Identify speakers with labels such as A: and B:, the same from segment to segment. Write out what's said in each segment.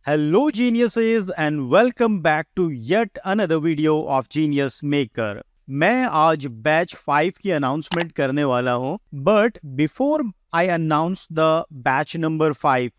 A: Hello geniuses and welcome back to yet another video of Genius Maker. मैं आज batch 5 की announcement करने वाला हूं, but before I announce the batch number 5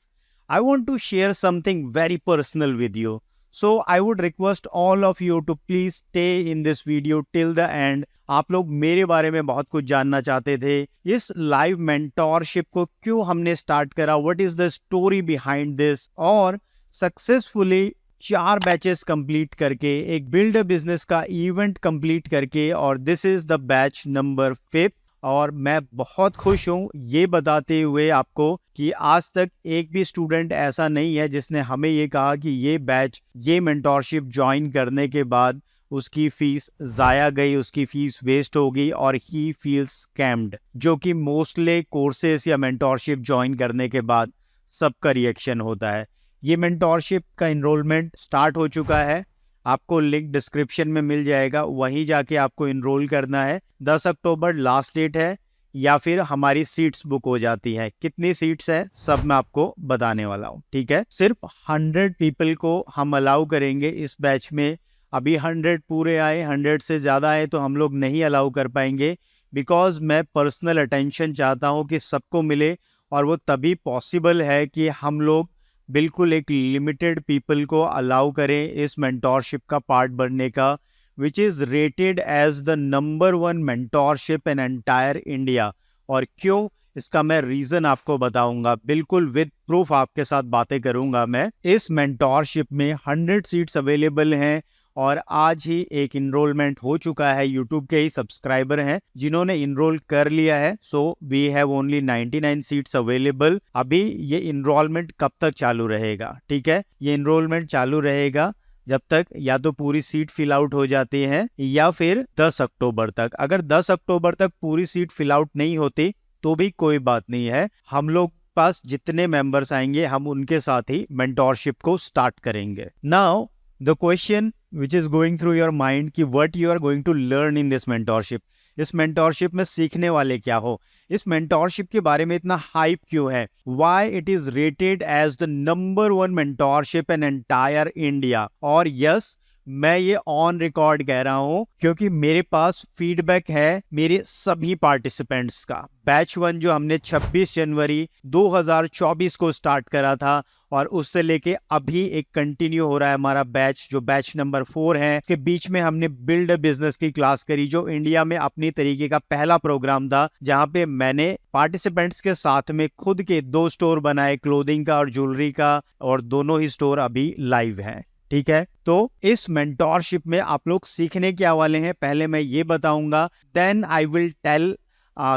A: I want to share something very personal with you. So I would request all of you to please stay in this video till the end. आप लोग मेरे बारे में बहुत कुछ जानना चाहते थे. इस लाइव मेंटोरशिप को क्यों हमने स्टार्ट करा, what is the story behind this, और सक्सेसफुली 4 बैचेस कंप्लीट करके एक बिल्ड अ बिजनेस का इवेंट कंप्लीट करके, और this is the batch number 5. और मैं बहुत खुश हूँ ये बताते हुए आपको कि आज तक एक भी स्टूडेंट ऐसा नहीं है जिसने हमें ये कहा कि ये बैच, ये मेंटोरशिप ज्वाइन करने के बाद उसकी फीस ज़ाया गई, उसकी फीस वेस्ट हो गई और ही फील्स स्कैम्ड, जो कि मोस्टली कोर्सेस या मेंटोरशिप ज्वाइन करने के बाद सबका रिएक्शन होता है. ये मेंटोरशिप का इनरोलमेंट स्टार्ट हो चुका है, आपको लिंक डिस्क्रिप्शन में मिल जाएगा, वहीं जाके आपको इनरोल करना है. 10 अक्टूबर लास्ट डेट है, या फिर हमारी सीट्स बुक हो जाती है. कितनी सीट्स है सब मैं आपको बताने वाला हूँ, ठीक है. सिर्फ 100 पीपल को हम अलाउ करेंगे इस बैच में. अभी 100 पूरे आए, 100 से ज़्यादा आए तो हम लोग नहीं अलाउ कर पाएंगे, बिकॉज मैं पर्सनल अटेंशन चाहता हूँ कि सबको मिले, और वो तभी पॉसिबल है कि हम लोग बिल्कुल एक लिमिटेड पीपल को अलाउ करें इस मेंटोरशिप का पार्ट बनने का, which is rated as the number 1 mentorship in entire India. और क्यों, इसका मैं रीज़न आपको बताऊंगा, बिल्कुल विद प्रूफ आपके साथ बातें करूंगा मैं. इस मेंटोरशिप में 100 सीट्स अवेलेबल हैं, और आज ही एक इनरोलमेंट हो चुका है. यूट्यूब के ही सब्सक्राइबर हैं जिन्होंने इनरोल कर लिया है. So we have only 99 seats available. अभी ये इनरोलमेंट कब तक चालू रहेगा, ठीक है. ये इनरोलमेंट चालू रहेगा जब तक या तो पूरी सीट फिल आउट हो जाती है, या फिर 10 अक्टूबर तक. अगर 10 अक्टूबर तक पूरी सीट फिल आउट नहीं होती तो भी कोई बात नहीं है, हम लोग पास जितने मेंबर्स आएंगे हम उनके साथ ही मेंटोरशिप को स्टार्ट करेंगे. Now the question which is going through your mind कि what you are going to learn in this mentorship. इस मेंटोरशिप में सीखने वाले क्या हो, इस मेंटोरशिप के बारे में इतना हाइप क्यों है, why it is rated as the number 1 mentorship in entire India. और यस, मैं ये ऑन रिकॉर्ड कह रहा हूं क्योंकि मेरे पास फीडबैक है मेरे सभी पार्टिसिपेंट्स का. बैच 1 जो हमने 26 जनवरी 2024 को स्टार्ट करा था, और उससे लेके अभी एक कंटिन्यू हो रहा है हमारा बैच, जो बैच नंबर 4 है. के बीच में हमने बिल्ड अ बिजनेस की क्लास करी, जो इंडिया में अपनी तरीके का पहला प्रोग्राम था, जहां पे मैंने पार्टिसिपेंट्स के साथ में खुद के 2 स्टोर बनाए, क्लोथिंग का और ज्वेलरी का, और दोनों ही स्टोर अभी लाइव हैं, ठीक है. तो इस मेंटोरशिप में आप लोग सीखने क्या वाले हैं पहले मैं ये बताऊंगा, then I will tell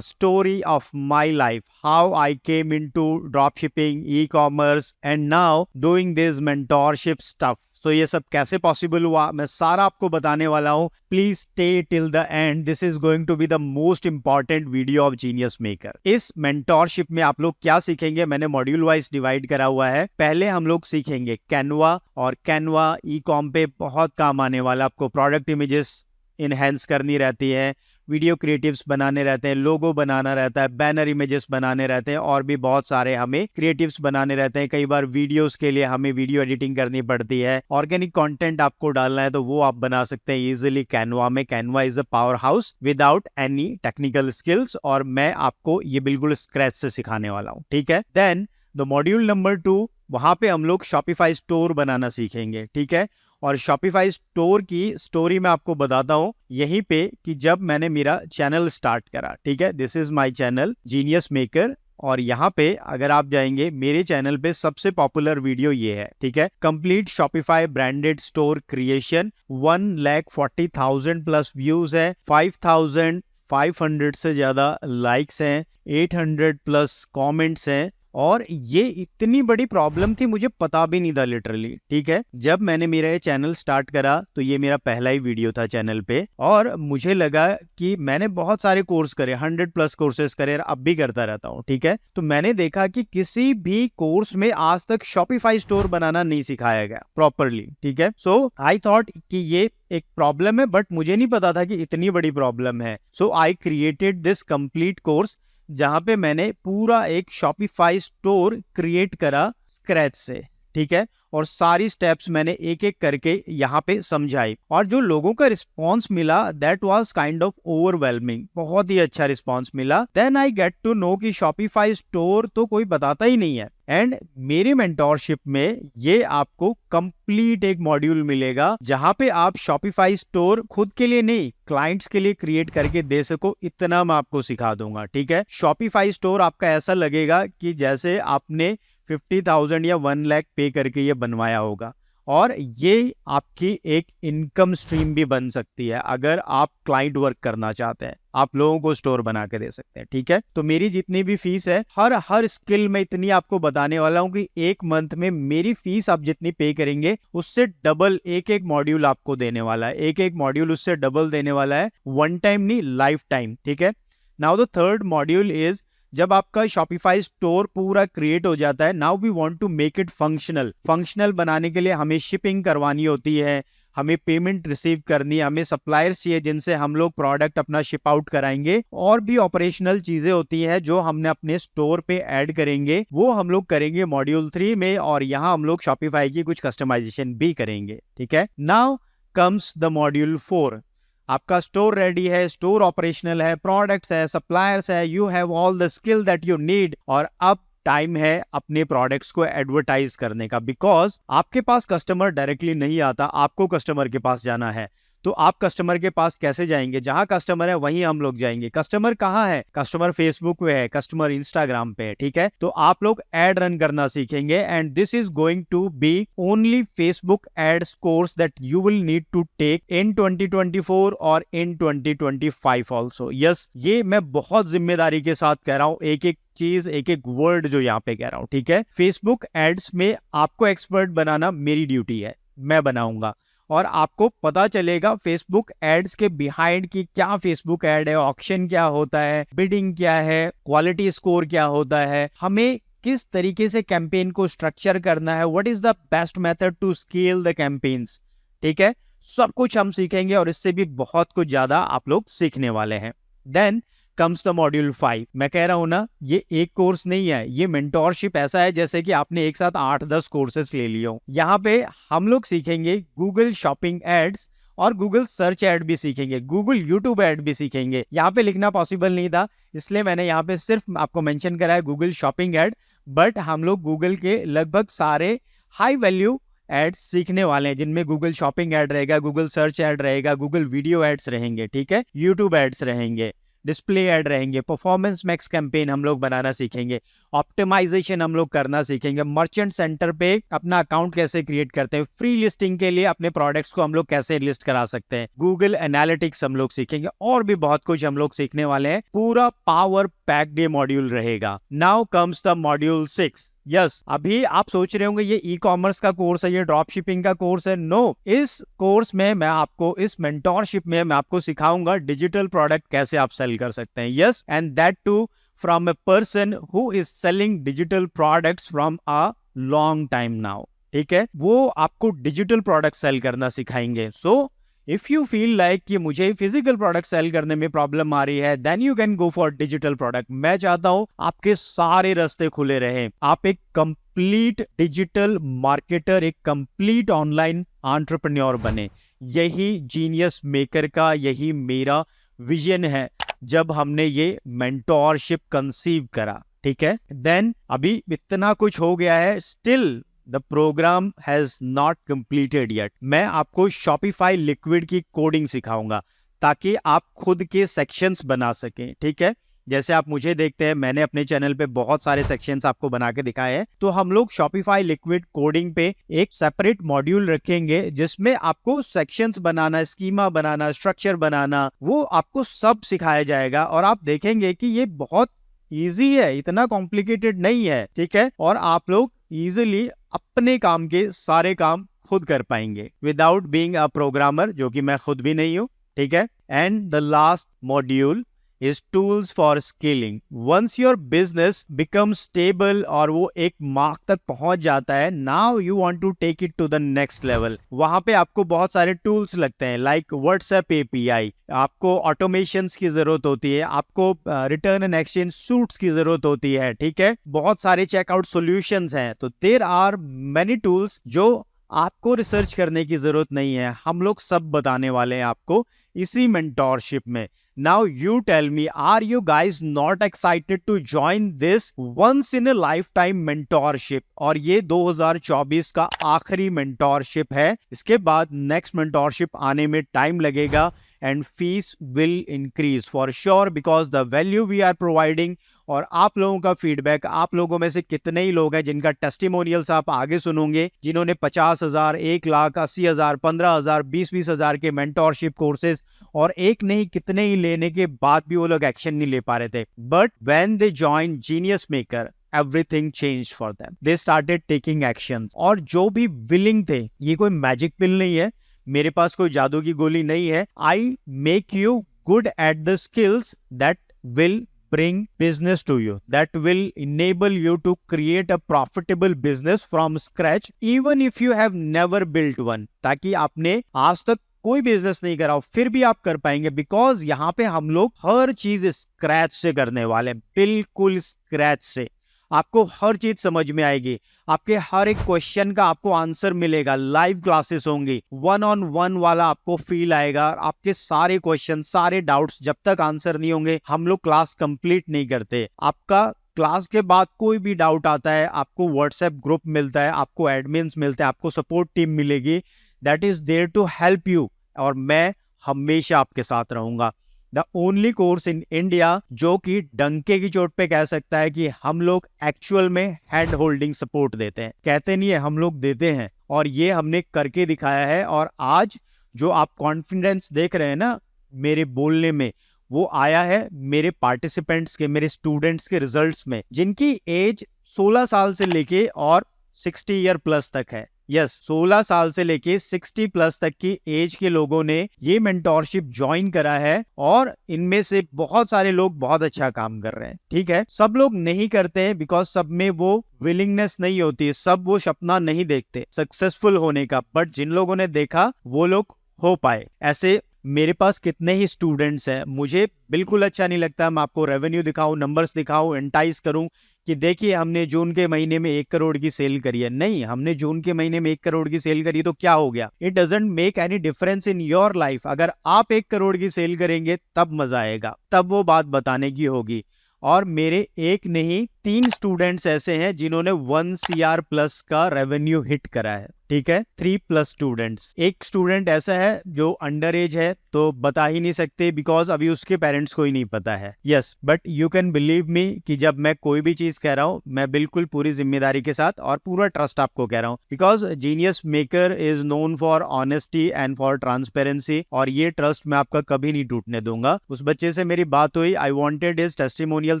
A: story of my life, how I came into dropshipping, e-commerce and now doing this mentorship stuff. So ये सब कैसे पॉसिबल हुआ मैं सारा आपको बताने वाला हूँ. Please stay till the end, this is going to be the most important video of Genius Maker. इस मेंटोरशिप में आप लोग क्या सीखेंगे, मैंने मॉड्यूल वाइज डिवाइड करा हुआ है. पहले हम लोग सीखेंगे कैनवा, और कैनवा ई कॉम पे बहुत काम आने वाला. आपको प्रोडक्ट इमेजेस इनहेंस करनी रहती है, वीडियो क्रिएटिव्स बनाने रहते हैं, लोगो बनाना रहता है, बैनर इमेजेस बनाने रहते हैं, और भी बहुत सारे हमें क्रिएटिव्स बनाने रहते हैं. कई बार वीडियोस के लिए हमें वीडियो एडिटिंग करनी पड़ती है. ऑर्गेनिक कंटेंट आपको डालना है तो वो आप बना सकते हैं इजीली कैनवा में. Canva is a power house without any technical skills, और मैं आपको ये बिल्कुल स्क्रैच से सिखाने वाला हूँ, ठीक है. देन द मॉड्यूल नंबर 2, वहां पे हम लोग शॉपिफाई स्टोर बनाना सीखेंगे, ठीक है. और शॉपिफाई स्टोर की स्टोरी मैं आपको बताता हूँ यहीं पे कि जब मैंने मेरा चैनल स्टार्ट करा, ठीक है. This is my channel genius maker, और यहाँ पे अगर आप जाएंगे मेरे चैनल पे सबसे पॉपुलर वीडियो ये है, ठीक है. Complete Shopify branded store creation, 1,40,000 plus views है, 5,500 से ज्यादा लाइक्स हैं, 800 प्लस कमेंट्स हैं. और ये इतनी बड़ी प्रॉब्लम थी मुझे पता भी नहीं था लिटरली, ठीक है. जब मैंने मेरा ये चैनल स्टार्ट करा तो ये मेरा पहला ही वीडियो था चैनल पे, और मुझे लगा कि मैंने बहुत सारे कोर्स करे, 100 प्लस कोर्सेज करे, अब भी करता रहता हूँ, ठीक है. तो मैंने देखा कि किसी भी कोर्स में आज तक शॉपिफाई स्टोर बनाना नहीं सिखाया गया प्रॉपरली, ठीक है. सो आई थॉट कि ये एक प्रॉब्लम है, बट मुझे नहीं पता था कि इतनी बड़ी प्रॉब्लम है. So I created this complete course, जहां पे मैंने पूरा एक शॉपिफाई स्टोर क्रिएट करा स्क्रैच से, ठीक है, और सारी स्टेप्स मैंने एक एक करके यहाँ पे समझाई, और जो लोगों का रिस्पॉन्स मिला that was kind of overwhelming, बहुत ही अच्छा रिस्पॉन्स मिला। Then I get to know कि शॉपिफाई स्टोर तो कोई बताता ही नहीं है, एंड मेरी मेंटोरशिप में ये आपको कंप्लीट एक मॉड्यूल मिलेगा जहां पे आप शॉपिफाई स्टोर खुद के लिए नहीं, क्लाइंट्स के लिए क्रिएट करके दे सको, इतना मैं आपको सिखा दूंगा। ठीक है, शॉपिफाई स्टोर आपका ऐसा लगेगा कि जैसे आपने 50,000 या 1 लाख पे करके ये बनवाया होगा, और ये आपकी एक इनकम स्ट्रीम भी बन सकती है अगर आप क्लाइंट वर्क करना चाहते हैं, आप लोगों को स्टोर बना के दे सकते हैं। ठीक है, तो मेरी जितनी भी फीस है, हर स्किल में इतनी आपको बताने वाला हूं कि एक मंथ में मेरी फीस आप जितनी पे करेंगे उससे डबल एक एक मॉड्यूल आपको देने वाला है, एक एक मॉड्यूल उससे डबल देने वाला है, वन टाइम नहीं, लाइफ टाइम। ठीक है, now the third module is, जब आपका शॉपिफाई स्टोर पूरा क्रिएट हो जाता है, now we want to make it functional बनाने के लिए हमें शिपिंग करवानी होती है, हमें पेमेंट रिसीव करनी है, हमें सप्लायर्स चाहिए जिनसे हम लोग प्रोडक्ट अपना शिप आउट कराएंगे, और भी ऑपरेशनल चीजें होती हैं जो हमने अपने स्टोर पे ऐड करेंगे, वो हम लोग करेंगे मॉड्यूल 3 में, और यहाँ हम लोग शॉपिफाई की कुछ कस्टमाइजेशन भी करेंगे। ठीक है, नाउ कम्स द मॉड्यूल 4। आपका स्टोर रेडी है, स्टोर ऑपरेशनल है, प्रोडक्ट्स है, सप्लायर्स है, you have all the skill that you need, और अब टाइम है अपने प्रोडक्ट्स को एडवर्टाइज करने का, बिकॉज आपके पास कस्टमर डायरेक्टली नहीं आता, आपको कस्टमर के पास जाना है। तो आप कस्टमर के पास कैसे जाएंगे? जहां कस्टमर है वहीं हम लोग जाएंगे। कस्टमर कहाँ है? कस्टमर फेसबुक पे है, कस्टमर इंस्टाग्राम पे है। ठीक है, तो आप लोग एड रन करना सीखेंगे, and this is going to be only Facebook ads course that you will need to take in 2024 और इन 2025 ऑल्सो। यस, ये मैं बहुत जिम्मेदारी के साथ कह रहा हूँ, एक एक चीज, एक एक वर्ड जो यहाँ पे कह रहा हूँ। ठीक है, फेसबुक एड्स में आपको एक्सपर्ट बनाना मेरी ड्यूटी है, मैं बनाऊंगा, और आपको पता चलेगा फेसबुक एड्स के बिहाइंड की क्या फेसबुक एड है, ऑक्शन क्या होता है, बिडिंग क्या है, क्वालिटी स्कोर क्या होता है, हमें किस तरीके से कैंपेन को स्ट्रक्चर करना है, what is the best method to scale the campaigns. ठीक है, सब कुछ हम सीखेंगे, और इससे भी बहुत कुछ ज्यादा आप लोग सीखने वाले हैं। Then comes the module 5। मैं कह रहा हूं ना, ये एक कोर्स नहीं है, ये मेंटोरशिप ऐसा है जैसे कि आपने एक साथ 8-10 कोर्सेस ले लिए हो। यहाँ पे हम लोग सीखेंगे गूगल शॉपिंग एड्स, और गूगल सर्च एड भी सीखेंगे, गूगल यूट्यूब एड भी सीखेंगे। यहाँ पे लिखना पॉसिबल नहीं था, इसलिए मैंने यहाँ पे सिर्फ आपको मेंशन करा है गूगल शॉपिंग एड, बट हम लोग गूगल के लगभग सारे हाई वैल्यू एड्स सीखने वाले हैं, जिनमें गूगल शॉपिंग एड रहेगा, गूगल सर्च एड रहेगा, गूगल वीडियो एड्स रहेंगे, ठीक है, यूट्यूब एड्स रहेंगे, डिस्प्ले ऐड रहेंगे, परफॉर्मेंस मैक्स कैंपेन हम लोग बनाना सीखेंगे, ऑप्टिमाइजेशन हम लोग करना सीखेंगे, मर्चेंट सेंटर पे अपना अकाउंट कैसे क्रिएट करते हैं, फ्री लिस्टिंग के लिए अपने प्रोडक्ट्स को हम लोग कैसे लिस्ट करा सकते हैं, गूगल एनालिटिक्स हम लोग सीखेंगे, और भी बहुत कुछ हम लोग सीखने वाले हैं। पूरा पावर पैक्ड ये मॉड्यूल रहेगा। Now comes the module 6। Yes, अभी आप सोच रहे होंगे ये ई कॉमर्स का कोर्स है, ये ड्रॉप शिपिंग का कोर्स है। नो, इस कोर्स में मैं आपको, इस मेंटोरशिप में मैं आपको सिखाऊंगा डिजिटल प्रोडक्ट कैसे आप सेल कर सकते हैं। Yes, and that too from a person who is selling digital products from a long time now. ठीक है, वो आपको डिजिटल प्रोडक्ट सेल करना सिखाएंगे। So if you feel like कि मुझे फिजिकल प्रोडक्ट सेल करने में प्रॉब्लम आ रही है, then you can go for digital product. मैं चाहता हूं आपके सारे रास्ते खुले रहें, आप एक कंप्लीट डिजिटल मार्केटर, एक कंप्लीट ऑनलाइन एंटरप्रेन्योर बने। यही जीनियस मेकर का, यही मेरा विजन है जब हमने ये मेंटोरशिप कंसीव करा। ठीक है, देन अभी इतना कुछ हो गया है, still The program has not completed yet. मैं आपको Shopify Liquid की कोडिंग सिखाऊंगा ताकि आप खुद के सेक्शंस बना सकें। ठीक है, जैसे आप मुझे देखते हैं, मैंने अपने चैनल पे बहुत सारे सेक्शंस आपको बना के दिखाए हैं, तो हम लोग Shopify Liquid कोडिंग पे एक सेपरेट मॉड्यूल रखेंगे जिसमें आपको सेक्शंस बनाना, स्कीमा बनाना, स्ट्रक्चर बनाना, वो आपको सब सिखाया जाएगा, और आप देखेंगे कि ये बहुत ईजी है, इतना कॉम्प्लिकेटेड नहीं है। ठीक है, और आप लोग इजीली अपने काम के सारे काम खुद कर पाएंगे विदाउट बीइंग अ प्रोग्रामर, जो कि मैं खुद भी नहीं हूं। ठीक है, and the last module is tools for scaling. Once your business becomes stable और वो एक मार्क तक पहुंच जाता है, now you want to take it to the next level. वहां पे आपको बहुत सारे टूल्स लगते हैं, like WhatsApp API, आपको ऑटोमेशंस की जरूरत होती है, आपको रिटर्न एंड एक्सचेंज सूट्स की जरूरत होती है, ठीक है, बहुत सारे चेकआउट सॉल्यूशंस हैं. तो देयर आर मेनी टूल्स जो आपको रिसर्च करने की जरूरत नहीं है, हम लोग सब बताने वाले हैं आपको इसी मेंटोरशिप में. Now you tell me, are you guys not excited to join this once in a lifetime mentorship? और ये 2024 का आखिरी मेंटोरशिप है. इसके बाद नेक्स्ट मेंटोरशिप आने में टाइम लगेगा and fees will increase for sure because the value we are providing. और आप लोगों का फीडबैक, आप लोगों में से कितने ही लोग हैं जिनका टेस्टिमोनियल्स आप आगे सुनोगे, जिन्होंने 50,000, 1,00,000, 80,000, 15,000, 20,000 के मेंटोरशिप कोर्सेज और एक नहीं कितने ही लेने के बाद भी वो लोग एक्शन नहीं ले पा रहे थे. But when they join genius maker, everything changed for them. They started taking actions. और जो भी विलिंग थे, ये कोई मैजिक पिल नहीं है, मेरे पास कोई जादू की गोली नहीं है. I make you good at the skills that will bring business to you, that will enable you to create a profitable business from scratch even if you have never built one. ताकि आपने आज तक कोई business नहीं करा हो फिर भी आप कर पाएंगे, बिकॉज यहाँ पे हम लोग हर चीज स्क्रैच से करने वाले हैं, बिल्कुल स्क्रैच से. आपको हर चीज समझ में आएगी, आपके हर एक क्वेश्चन का आपको आंसर मिलेगा, लाइव क्लासेस होंगी, 1-on-1 वाला आपको फील आएगा. आपके सारे क्वेश्चन, सारे डाउट्स जब तक आंसर नहीं होंगे हम लोग क्लास कंप्लीट नहीं करते. आपका क्लास के बाद कोई भी डाउट आता है, आपको व्हाट्सएप ग्रुप मिलता है, आपको एडमिन्स मिलते हैं, आपको सपोर्ट टीम मिलेगी, that is there to help you. और मैं हमेशा आपके साथ रहूंगा. The only course in India जो कि डंके की चोट पे कह सकता है कि हम लोग एक्चुअल में हैंड होल्डिंग सपोर्ट देते हैं. कहते नहीं है, हम लोग देते हैं, और ये हमने करके दिखाया है. और आज जो आप कॉन्फिडेंस देख रहे हैं ना मेरे बोलने में, वो आया है मेरे पार्टिसिपेंट्स के, मेरे स्टूडेंट्स के रिजल्ट्स में, जिनकी एज 16 साल से लेके और 60 ईयर प्लस तक है. यस, 16 साल से लेके 60 प्लस तक की एज के लोगों ने ये मेंटोरशिप ज्वाइन करा है, और इनमें से बहुत सारे लोग बहुत अच्छा काम कर रहे हैं. ठीक है, सब लोग नहीं करते हैं बिकॉज सब में वो विलिंगनेस नहीं होती है, सब वो सपना नहीं देखते सक्सेसफुल होने का. बट जिन लोगों ने देखा वो लोग हो पाए. ऐसे मेरे पास कितने ही स्टूडेंट्स हैं. मुझे बिल्कुल अच्छा नहीं लगता मैं आपको रेवेन्यू दिखाऊं, नंबर्स दिखाऊं, एंटाइज करूं कि देखिए हमने जून के महीने में 1 करोड़ की सेल करी है. नहीं, हमने जून के महीने में 1 करोड़ की सेल करी तो क्या हो गया? It doesn't make any difference in your life. अगर आप 1 करोड़ की सेल करेंगे तब मजा आएगा, तब वो बात बताने की होगी. और मेरे एक नहीं 3 स्टूडेंट्स ऐसे हैं जिन्होंने 1 CR प्लस का रेवेन्यू हिट करा है. ठीक है, 3+ स्टूडेंट्स. एक स्टूडेंट ऐसा है जो अंडर एज है, तो बता ही नहीं सकते बिकॉज अभी उसके पेरेंट्स को ही नहीं पता है. Yes, but you can believe me कि जब मैं कोई भी चीज कह रहा हूँ मैं बिल्कुल पूरी जिम्मेदारी के साथ और पूरा ट्रस्ट आपको कह रहा हूँ, because genius maker is known for honesty and for transparency. और ये ट्रस्ट मैं आपका कभी नहीं टूटने दूंगा. उस बच्चे से मेरी बात हुई, आई वॉन्टेड हिज टेस्टिमोनियल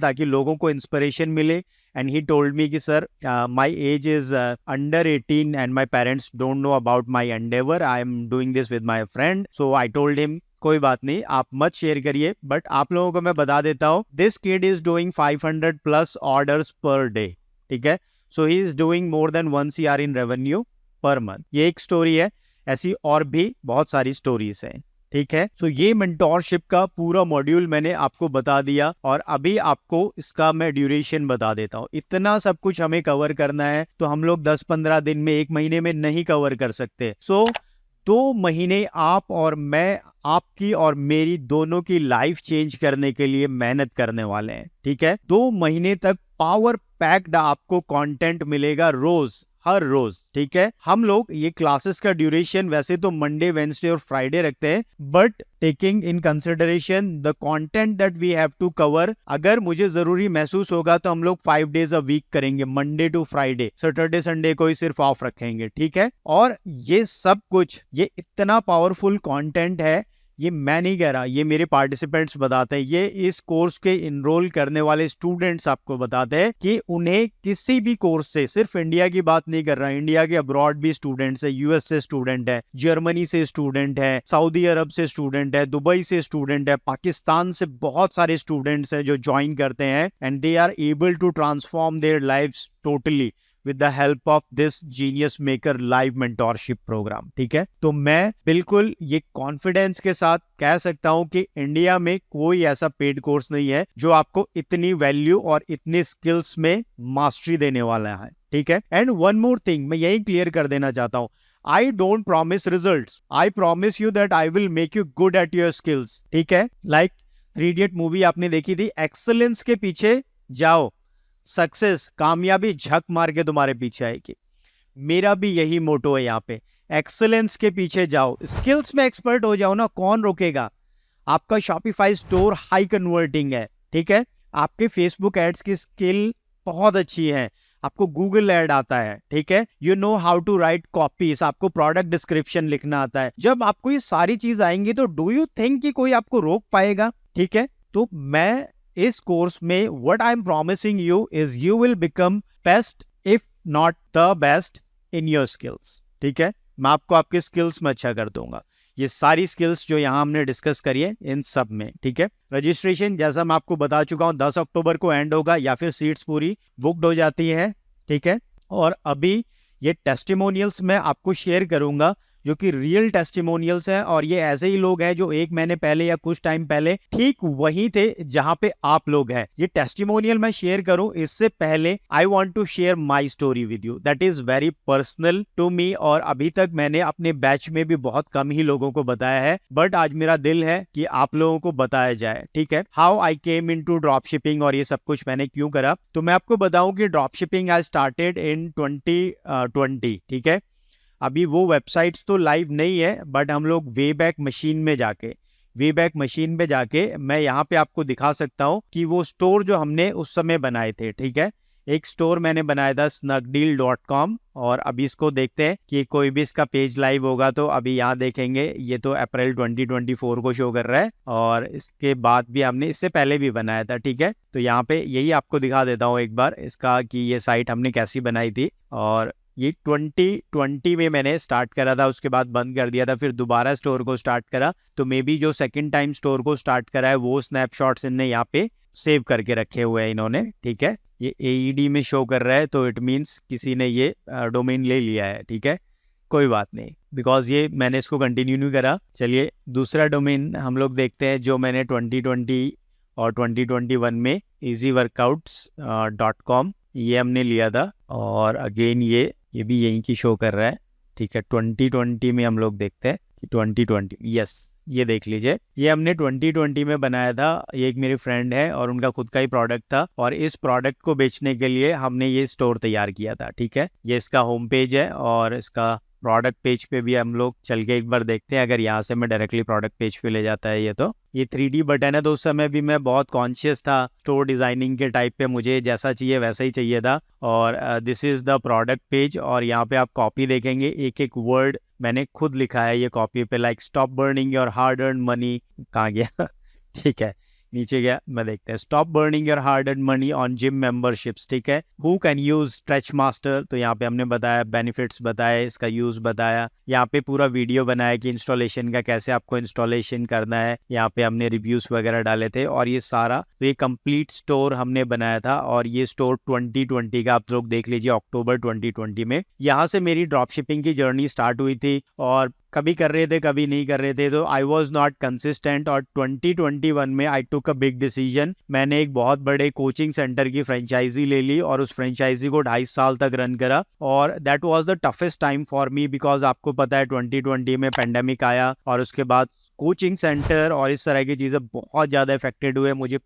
A: ताकि लोगों को इंस्पिरेशन मिले. And he told me कि sir, my age is under 18 and my parents don't know about my endeavor. I am doing this with my friend. So I told him कोई बात नहीं, आप मत शेयर करिए, बट आप लोगों को मैं बता देता हूँ, this kid is doing 500+ orders per day. ठीक है, so he is doing more than 1 CR in revenue per month. ये एक स्टोरी है, ऐसी और भी बहुत सारी स्टोरीज हैं. ठीक है, सो ये मेंटोरशिप का पूरा मॉड्यूल मैंने आपको बता दिया, और अभी आपको इसका मैं ड्यूरेशन बता देता हूँ. इतना सब कुछ हमें कवर करना है तो हम लोग 10-15 दिन में, 1 महीने में नहीं कवर कर सकते. सो 2 महीने आप और मैं, आपकी और मेरी दोनों की लाइफ चेंज करने के लिए मेहनत करने वाले हैं. ठीक है, 2 महीने तक पावर पैक्ड आपको कंटेंट मिलेगा रोज, हर रोज. ठीक है, हम लोग ये क्लासेस का ड्यूरेशन वैसे तो मंडे, वेंसडे और फ्राइडे रखते हैं, but taking in consideration the content that we have to cover, अगर मुझे जरूरी महसूस होगा तो हम लोग 5 डेज अ वीक करेंगे, Monday to Friday. Saturday Sunday को ही सिर्फ ऑफ रखेंगे. ठीक है, और ये सब कुछ, ये इतना पावरफुल कंटेंट है ये मैं नहीं कह रहा, ये मेरे पार्टिसिपेंट्स बताते हैं, ये इस कोर्स के इनरोल करने वाले स्टूडेंट्स आपको बताते हैं कि उन्हें किसी भी कोर्स से, सिर्फ इंडिया की बात नहीं कर रहा, इंडिया के अब्रॉड भी स्टूडेंट्स है, यूएस से स्टूडेंट है, जर्मनी से स्टूडेंट है, सऊदी अरब से स्टूडेंट है, दुबई से स्टूडेंट है, पाकिस्तान से बहुत सारे स्टूडेंट्स हैं जो ज्वाइन करते हैं and they are able to transform their lives totally with the help of this Genius Maker live mentorship programme. ठीक है, तो मैं बिल्कुल ये कॉन्फिडेंस के साथ कह सकता हूं कि इंडिया में कोई ऐसा पेड कोर्स नहीं है जो आपको इतनी वैल्यू और इतने स्किल्स में मास्टरी देने वाला है। ठीक है, एंड वन मोर थिंग मैं यही क्लियर कर देना चाहता हूं, I don't promise results. I promise you that I will make you good at your skills. ठीक है, लाइक 3 इडियट मूवी आपने देखी थी, एक्सेलेंस के पीछे जाओ, सक्सेस, कामयाबी झक मार के तुम्हारे पीछे आएगी। मेरा भी यही मोटो है यहाँ पे, एक्सेलेंस के पीछे जाओ, स्किल्स में एक्सपर्ट हो जाओ ना, कौन रोकेगा। आपका शॉपिफाई स्टोर हाई कन्वर्टिंग है, ठीक है, आपके फेसबुक एड्स की स्किल बहुत अच्छी है, आपको गूगल ऐड आता है, ठीक है, you know how to write copies, आपको प्रोडक्ट डिस्क्रिप्शन लिखना आता है। जब आपको ये सारी चीज आएंगी तो डू यू थिंक कि कोई आपको रोक पाएगा? ठीक है, तो मैं इस कोर्स में what I am promising you is you will become best if not the best in your skills. ठीक है, मैं आपको आपके स्किल्स में अच्छा कर दूंगा, ये सारी स्किल्स जो यहाँ हमने डिस्कस करी है इन सब में। ठीक है, रजिस्ट्रेशन जैसा मैं आपको बता चुका हूँ 10 अक्टूबर को एंड होगा या फिर सीट्स पूरी बुक्ड हो जाती है। ठीक है, और अभी ये टेस्टिमोनियल्स मैं आपको शेयर करूंगा जो कि रियल टेस्टिमोनियल्स हैं, और ये ऐसे ही लोग हैं जो 1 महीने पहले या कुछ टाइम पहले ठीक वहीं थे जहां पे आप लोग हैं। ये टेस्टिमोनियल मैं शेयर करूं इससे पहले I want to share my story with you, that is very personal to me, और अभी तक मैंने अपने बैच में भी बहुत कम ही लोगों को बताया है, बट आज मेरा दिल है कि आप लोगों को बताया जाए। ठीक है, how I came into drop shipping और ये सब कुछ मैंने क्यों करा, तो मैं आपको बताऊं कि drop shipping I started in 2020। ठीक है, अभी वो वेबसाइट्स तो लाइव नहीं है, बट हम लोग वे बैक मशीन में जाके मैं यहाँ पे आपको दिखा सकता हूँ कि वो स्टोर जो हमने उस समय बनाए थे। ठीक है, एक स्टोर मैंने बनाया था snugdeal.com, और अभी इसको देखते हैं कि कोई भी इसका पेज लाइव होगा तो अभी यहाँ देखेंगे, ये तो अप्रैल 2024 को शो कर रहा है, और इसके बाद भी हमने इससे पहले भी बनाया था। ठीक है, तो यहाँ पे यही आपको दिखा देता हूँ एक बार इसका कि ये साइट हमने कैसी बनाई थी, और ये 2020 में मैंने स्टार्ट करा था, उसके बाद बंद कर दिया था, फिर दोबारा स्टोर को स्टार्ट करा, तो मे बी जो सेकंड टाइम स्टोर को स्टार्ट करा है वो स्नैपशॉट्स इनने यहाँ पे सेव करके रखे हुए हैं इन्होंने। ठीक है, ये AED में शो कर रहा है तो इट मीन्स किसी ने ये डोमेन ले लिया है। ठीक है, कोई बात नहीं, बिकॉज ये मैंने इसको कंटिन्यू नहीं करा। चलिए दूसरा डोमेन हम लोग देखते हैं जो मैंने 2020 और 2021 में easyworkouts.com ये हमने लिया था, और अगेन ये भी यहीं की शो कर रहा है। ठीक है, 2020 में हम लोग देखते हैं कि 2020, यस, ये देख लीजिए, ये हमने 2020 में बनाया था। ये एक मेरे फ्रेंड है और उनका खुद का ही प्रोडक्ट था, और इस प्रोडक्ट को बेचने के लिए हमने ये स्टोर तैयार किया था। ठीक है, ये इसका होम पेज है, और इसका प्रोडक्ट पेज पे भी हम लोग चल के एक बार देखते हैं। अगर यहाँ से मैं डायरेक्टली प्रोडक्ट पेज पे ले जाता है ये 3D बटन है, तो उस समय भी मैं बहुत कॉन्शियस था स्टोर डिजाइनिंग के टाइप पे, मुझे जैसा चाहिए वैसा ही चाहिए था। और this is the product page, और यहाँ पे आप कॉपी देखेंगे, एक एक वर्ड मैंने खुद लिखा है ये कॉपी पे, like stop burning your hard earn money, कहाँ गया ठीक है, नीचे गया, मैं देखते हैं, stop burning your hard earn money on gym memberships. ठीक है, who can use stretch master, तो यहाँ पे हमने बताया, बेनिफिट्स बताए, इसका यूज बताया, यहाँ पे पूरा वीडियो बनाया कि इंस्टॉलेशन का कैसे आपको इंस्टॉलेशन करना है, यहाँ पे हमने रिव्यूज वगैरह डाले थे, और ये सारा तो ये कंप्लीट स्टोर हमने बनाया था। और ये स्टोर 2020 का आप लोग देख लीजिए, अक्टूबर 2020 में यहाँ से मेरी ड्रॉप शिपिंग की जर्नी स्टार्ट हुई थी, और कभी कर रहे थे कभी नहीं कर रहे थे, तो आई वॉज नॉट कंसिस्टेंट। और 2021 में आई टुक अ बिग डिसीजन, मैंने एक बहुत बड़े कोचिंग सेंटर की फ्रेंचाइजी ले ली, और उस फ्रेंचाइजी को 2.5 साल तक रन करा, और that was the toughest time for me, because आपको पता है 2020 में पेंडेमिक आया, और उसके बाद कोचिंग सेंटर और इस तरह की चीज़ें बहुत ज़्यादा इफेक्टेड हुए, मुझे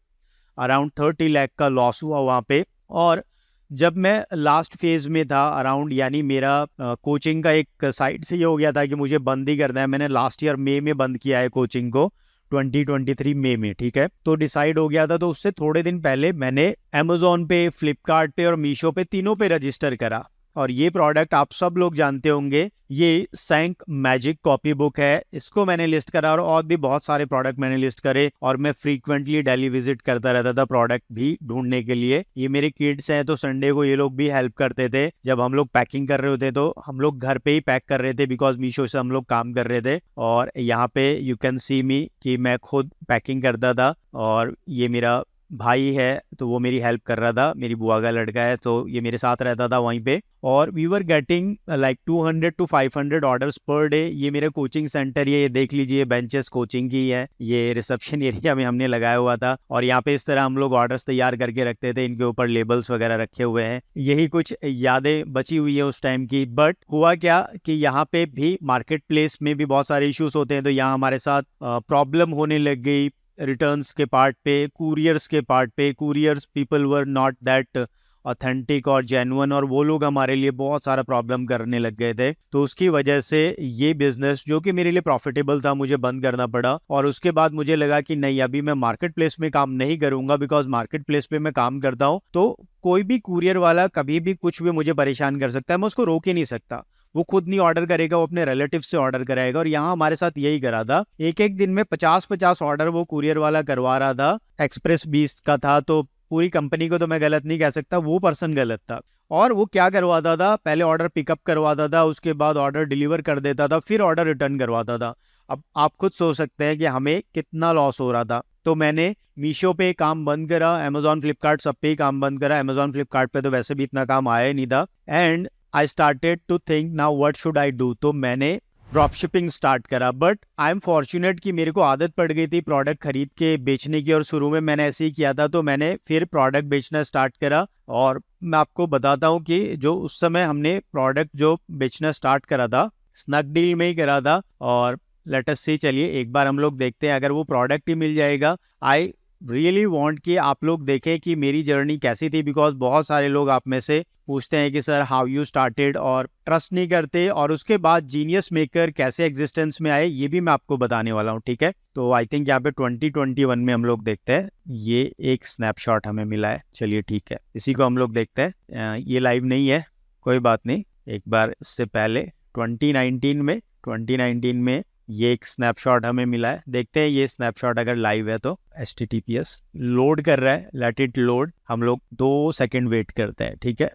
A: अराउंड 30 लाख का लॉस हुआ वहाँ पे। और जब मैं लास्ट फेज में था अराउंड, यानी मेरा कोचिंग का एक साइड से ये हो गया था कि मुझे बंद ही करना है, मैंने लास्ट ईयर मई में बंद किया है कोचिंग को, 2023 मई में। ठीक है, तो डिसाइड हो गया था, तो उससे थोड़े दिन पहले मैंने अमेजोन पे, फ्लिपकार्ट पे और मीशो पे, तीनों पे रजिस्टर करा। और ये प्रोडक्ट आप सब लोग जानते होंगे, ये सैंक मैजिक कॉपी बुक है। इसको मैंने लिस्ट करा और भी बहुत सारे प्रोडक्ट मैंने लिस्ट करे, और मैं फ्रीक्वेंटली दिल्ली विजिट करता रहता था प्रोडक्ट भी ढूंढने के लिए। ये मेरे किड्स हैं तो संडे को ये लोग भी हेल्प करते थे। जब हम लोग पैकिंग कर रहे होते तो हम लोग घर पे ही पैक कर रहे थे, बिकॉज मीशो से हम लोग काम कर रहे थे। और यहाँ पे यू कैन सी मी कि मैं खुद पैकिंग करता था, और ये मेरा भाई है तो वो मेरी हेल्प कर रहा था, मेरी बुआ का लड़का है तो ये मेरे साथ रहता था वहीं पे। और we were getting like 200 to 500 orders per day. ये मेरे कोचिंग सेंटर, ये देख लीजिए, बेंचेस कोचिंग की है, ये रिसेप्शन एरिया में हमने लगाया हुआ था। और यहाँ पे इस तरह हम लोग ऑर्डर्स तैयार करके रखते थे, इनके ऊपर लेबल्स वगैरह रखे हुए हैं। यही कुछ यादें बची हुई है उस टाइम की। बट हुआ क्या कि यहाँ पे भी मार्केट प्लेस में भी बहुत सारे इश्यूज होते हैं, तो यहाँ हमारे साथ प्रॉब्लम होने लग गई रिटर्न्स के पार्ट पे, कुरियर्स के पार्ट पे। Couriers people were not that authentic और जेन्युइन, और वो लोग हमारे लिए बहुत सारा प्रॉब्लम करने लग गए थे। तो उसकी वजह से ये बिजनेस जो कि मेरे लिए प्रॉफिटेबल था, मुझे बंद करना पड़ा। और उसके बाद मुझे लगा कि नहीं, अभी मैं मार्केट प्लेस में काम नहीं करूंगा, बिकॉज मार्केट प्लेस पे मैं काम करता हूँ तो कोई भी कुरियर वाला कभी भी कुछ भी मुझे परेशान कर सकता है, मैं उसको रोक ही नहीं सकता। वो खुद नहीं ऑर्डर करेगा, वो अपने रिलेटिव से ऑर्डर कराएगा। और यहाँ हमारे साथ यही करा था, एक एक दिन में 50-50 ऑर्डर वो कुरियर वाला करवा रहा था। एक्सप्रेस 20 का था, तो पूरी कंपनी को तो मैं गलत नहीं कह सकता, वो पर्सन गलत था। और वो क्या करवाता था, पहले ऑर्डर पिकअप करवाता था, उसके बाद ऑर्डर डिलीवर कर देता था, फिर ऑर्डर रिटर्न करवाता था। अब आप खुद सोच सकते हैं कि हमें कितना लॉस हो रहा था। तो मैंने मीशो पे काम बंद करा, अमेजॉन फ्लिपकार्ट सब पे ही काम बंद करा। अमेजॉन फ्लिपकार्ट पे तो वैसे भी इतना काम आया ही नहीं था। And I started to think now what should I do. तो मैंने ड्रॉप शिपिंग स्टार्ट करा। बट आई एम फॉर्चुनेट कि मेरे को आदत पड़ गई थी प्रोडक्ट खरीद के बेचने की, और शुरू में मैंने ऐसे ही किया था। तो मैंने फिर प्रोडक्ट बेचना स्टार्ट करा। और मैं आपको बताता हूँ कि जो उस समय हमने प्रोडक्ट जो बेचना स्टार्ट करा था, स्नैक डील में ही करा था। और लेट अस सी, चलिए एक बार हम लोग देखते हैं, अगर वो प्रोडक्ट ही मिल जाएगा। आई रियली वांट कि आप लोग देखें कि मेरी जर्नी कैसी थी, बिकॉज बहुत सारे लोग आप में से पूछते हैं कि सर हाउ यू स्टार्टेड, और ट्रस्ट नहीं करते। और उसके बाद जीनियस मेकर कैसे एग्जिस्टेंस में आए, ये भी मैं आपको बताने वाला हूँ, ठीक है। तो आई थिंक यहाँ पे 2021 में हम लोग देखते हैं, ये एक स्नैपशॉट हमें मिला है। चलिए ठीक है, इसी को हम लोग देखते हैं। ये लाइव नहीं है, कोई बात नहीं। एक बार इससे पहले 2019 में ये एक स्नैपशॉट हमें मिला है। देखते हैं ये स्नैपशॉट अगर लाइव है तो। HTTPS लोड कर रहा है, लेट इट लोड। हम लोग 2 सेकंड वेट करते हैं, ठीक है।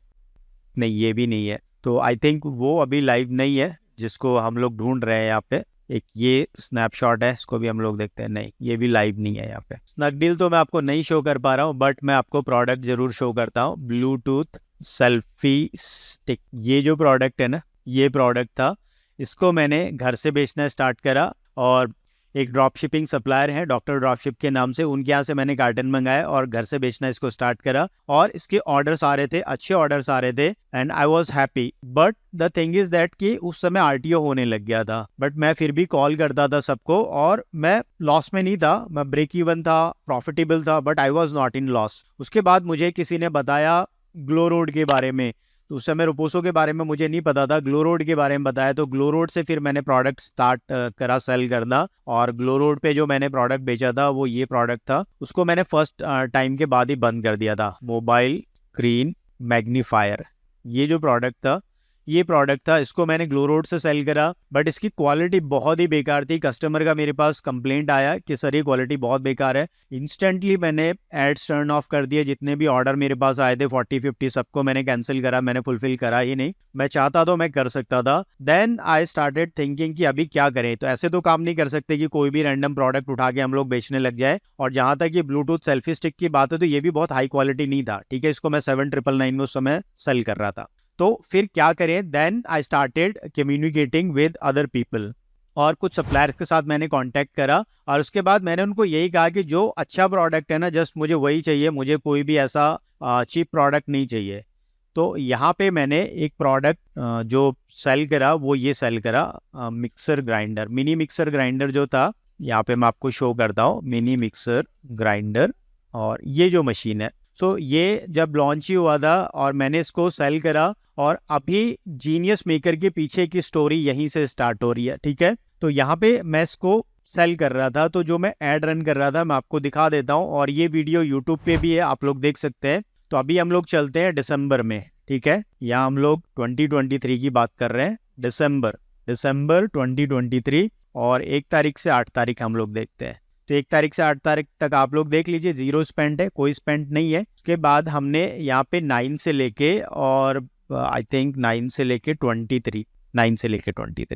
A: नहीं, ये भी नहीं है। तो आई थिंक वो अभी लाइव नहीं है जिसको हम लोग ढूंढ रहे हैं यहाँ पे। एक ये स्नैपशॉट है, इसको भी हम लोग देखते हैं। नहीं, ये भी लाइव नहीं है यहाँ पे। स्नैक डील तो मैं आपको नहीं शो कर पा रहा हूँ, बट मैं आपको प्रोडक्ट जरूर शो करता हूँ। ब्लूटूथ सेल्फी स्टिक, ये जो प्रोडक्ट है ना, ये प्रोडक्ट था। इसको मैंने घर से बेचना स्टार्ट करा, और एक ड्रॉप शिपिंग सप्लायर है डॉक्टर ड्रॉपशिप के नाम से, उनके यहाँ से मैंने कार्टन मंगाया और घर से बेचना इसको स्टार्ट करा। और इसके ऑर्डर्स आ रहे थे, अच्छे ऑर्डर्स आ रहे थे, and I was happy. But the thing is that कि उस समय RTO होने लग गया था। बट मैं फिर भी कॉल करता था सबको, और मैं लॉस में नहीं था, मैं ब्रेक इवन था, प्रॉफिटेबल था, but I was not in loss. उसके बाद मुझे किसी ने बताया ग्लो रोड के बारे में। तो उस समय रोपोसो के बारे में मुझे नहीं पता था, ग्लो रोड के बारे में बताया। तो ग्लो रोड से फिर मैंने प्रोडक्ट स्टार्ट करा सेल करना। और ग्लो रोड पे जो मैंने प्रोडक्ट बेचा था वो ये प्रोडक्ट था, उसको मैंने फर्स्ट टाइम के बाद ही बंद कर दिया था। मोबाइल स्क्रीन मैग्नीफायर, ये जो प्रोडक्ट था, ये प्रोडक्ट था, इसको मैंने ग्लो रोड से सेल करा। बट इसकी क्वालिटी बहुत ही बेकार थी। कस्टमर का मेरे पास कंप्लेंट आया कि सर ये क्वालिटी बहुत बेकार है। इंस्टेंटली मैंने एड्स टर्न ऑफ कर दिए। जितने भी ऑर्डर मेरे पास आए थे 40-50 सबको मैंने कैंसिल करा, मैंने फुलफिल करा ही नहीं। मैं चाहता तो मैं कर सकता था। देन आई स्टार्टेड थिंकिंग कि अभी क्या करें। तो ऐसे तो काम नहीं कर सकते कि कोई भी रैंडम प्रोडक्ट उठा के हम लोग बेचने लग जाए। और जहां तक ये ब्लूटूथ सेल्फी स्टिक की बात है, तो ये भी बहुत हाई क्वालिटी नहीं था, ठीक है। इसको मैं 7999 में उस समय सेल कर रहा था। तो फिर क्या करें, then I started communicating with other people, और कुछ सप्लायर्स के साथ मैंने कांटेक्ट करा। और उसके बाद मैंने उनको यही कहा कि जो अच्छा प्रोडक्ट है ना, जस्ट मुझे वही चाहिए, मुझे कोई भी ऐसा चीप प्रोडक्ट नहीं चाहिए। तो यहाँ पे मैंने एक प्रोडक्ट जो सेल करा वो ये सेल करा, mixer grinder, mini mixer grinder जो था। यहाँ पे मैं आपको शो करता हूँ, मिनी मिक्सर ग्राइंडर। और ये जो मशीन है, सो ये जब लॉन्च ही हुआ था और मैंने इसको सेल करा, और अभी जीनियस मेकर के पीछे की स्टोरी यहीं से स्टार्ट हो रही है, ठीक है। तो यहाँ पे मैं इसको सेल कर रहा था, तो जो मैं एड रन कर रहा था मैं आपको दिखा देता हूँ। और ये वीडियो यूट्यूब पे भी है, आप लोग देख सकते हैं। तो अभी हम लोग चलते हैं दिसंबर में, ठीक है। यहाँ हम लोग 2023 की बात कर रहे हैं, दिसंबर 2023, और 1 तारीख से 8 तारीख हम लोग देखते हैं। तो 1 तारीख से 8 तारीख तक आप लोग देख लीजिए, जीरो स्पेंड है, कोई स्पेंड नहीं है। उसके बाद हमने यहाँ पे 9 से लेके और आई थिंक 9 से लेके 23,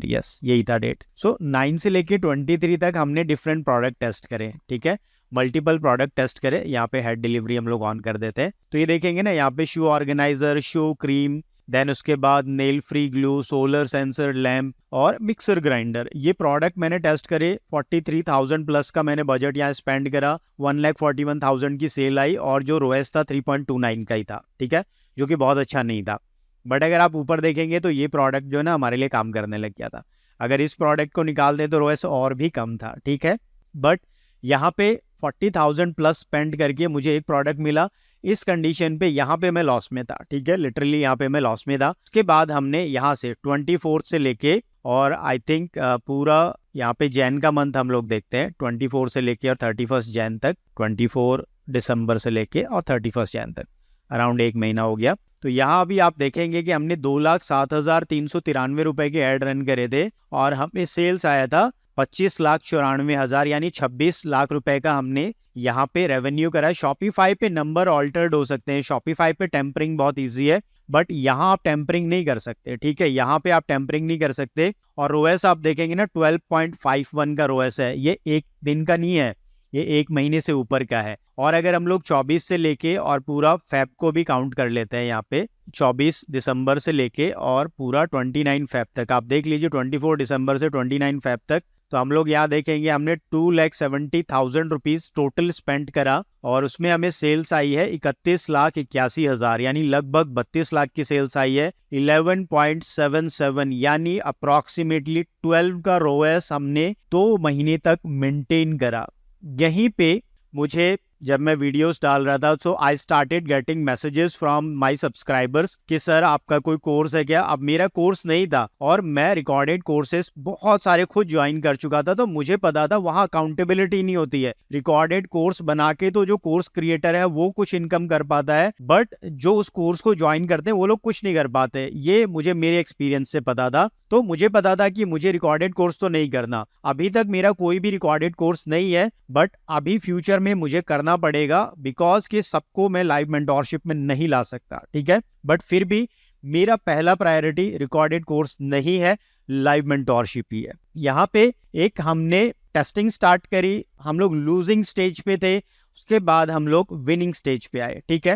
A: यस यही था डेट। सो 9 से लेके 23 तक हमने डिफरेंट प्रोडक्ट टेस्ट करे, ठीक है, मल्टीपल प्रोडक्ट टेस्ट करे। यहाँ पे हेड डिलीवरी हम लोग ऑन कर देते हैं, तो ये देखेंगे ना, यहाँ पे शू ऑर्गेनाइजर, शू क्रीम, देन उसके बाद nail free glue, solar sensor lamp और मिक्सर ग्राइंडर, ये प्रोडक्ट मैंने टेस्ट करे। 43,000 प्लस का मैंने बजट यहाँ स्पेंड करा, 1,41,000 की सेल आई, और जो रोएस था 3.29 का ही था, ठीक है, जो कि बहुत अच्छा नहीं था। बट अगर आप ऊपर देखेंगे तो ये प्रोडक्ट जो है ना हमारे लिए काम करने लग गया था। अगर इस प्रोडक्ट को निकाल दे तो रोएस और भी कम था, ठीक है। बट यहाँ पे 40,000 प्लस स्पेंड करके मुझे एक प्रोडक्ट मिला। इस कंडीशन पे यहाँ पे मैं लॉस में था, ठीक है, लिटरली यहाँ पे मैं लॉस में था। उसके बाद हमने यहाँ से 24 से लेके और आई थिंक पूरा यहाँ पे जैन का मंथ हम लोग देखते हैं, 24 से लेके और 31 जैन तक, 24 दिसंबर से लेके और 31 जैन तक, अराउंड 1 महीना हो गया। तो यहाँ अभी आप देखेंगे कि हमने 2,07,393 रुपए के ऐड रन करे थे, और हमें सेल्स आया था 25,94,000, यानी 26 लाख रुपए का हमने यहाँ पे रेवेन्यू करा है। शॉपिफाई पे नंबर ऑल्टर्ड हो सकते हैं, शॉपिफाई पे टेम्परिंग बहुत इजी है, बट यहाँ आप टेम्परिंग नहीं कर सकते, ठीक है, यहाँ पे आप टेम्परिंग नहीं कर सकते। और रोएस आप देखेंगे ना 12.51 का रोएस है, ये एक दिन का नहीं है, ये 1 महीने से ऊपर का है। और अगर हम लोग 24 से लेके और पूरा फेब को भी काउंट कर लेते हैं, यहाँ पे 24 दिसंबर से लेके और पूरा 29 फेब तक, आप देख लीजिए 24 दिसंबर से 29 फेब तक, तो हम लोग यहाँ देखेंगे हमने 2,70,000 रुपीज टोटल स्पेंड करा, और उसमें हमें सेल्स आई है 31,81,000, यानी लगभग 32 लाख की सेल्स आई है। 11.77 यानी अप्रॉक्सीमेटली 12 का रोएस हमने 2 महीने तक मेंटेन करा। यहीं पे मुझे जब मैं वीडियोस डाल रहा था, so I started getting messages from my subscribers कि सर आपका कोई कोर्स है क्या। अब मेरा कोर्स नहीं था, और मैं रिकॉर्डेड कोर्सेज बहुत सारे खुद ज्वाइन कर चुका था, तो मुझे पता था वहाँ अकाउंटेबिलिटी नहीं होती है। रिकॉर्डेड कोर्स बना के तो जो कोर्स क्रिएटर है वो कुछ इनकम कर पाता है, बट जो उस कोर्स को ज्वाइन करते हैं वो लोग कुछ नहीं कर पाते। ये मुझे मेरे एक्सपीरियंस से पता था, तो मुझे पता था कि मुझे रिकॉर्डेड कोर्स तो नहीं करना। अभी तक मेरा कोई भी रिकॉर्डेड कोर्स नहीं है, बट अभी फ्यूचर में मुझे करना पड़ेगा, बिकॉज कि सबको मैं लाइव मेंटोरशिप में नहीं ला सकता, ठीक है। बट फिर भी मेरा पहला प्रायोरिटी रिकॉर्डेड कोर्स नहीं है, लाइव मेंटोरशिप ही है। यहाँ पे एक हमने टेस्टिंग स्टार्ट करी, हम लोग लूजिंग स्टेज पे थे, उसके बाद हम लोग विनिंग स्टेज पे आए, ठीक है।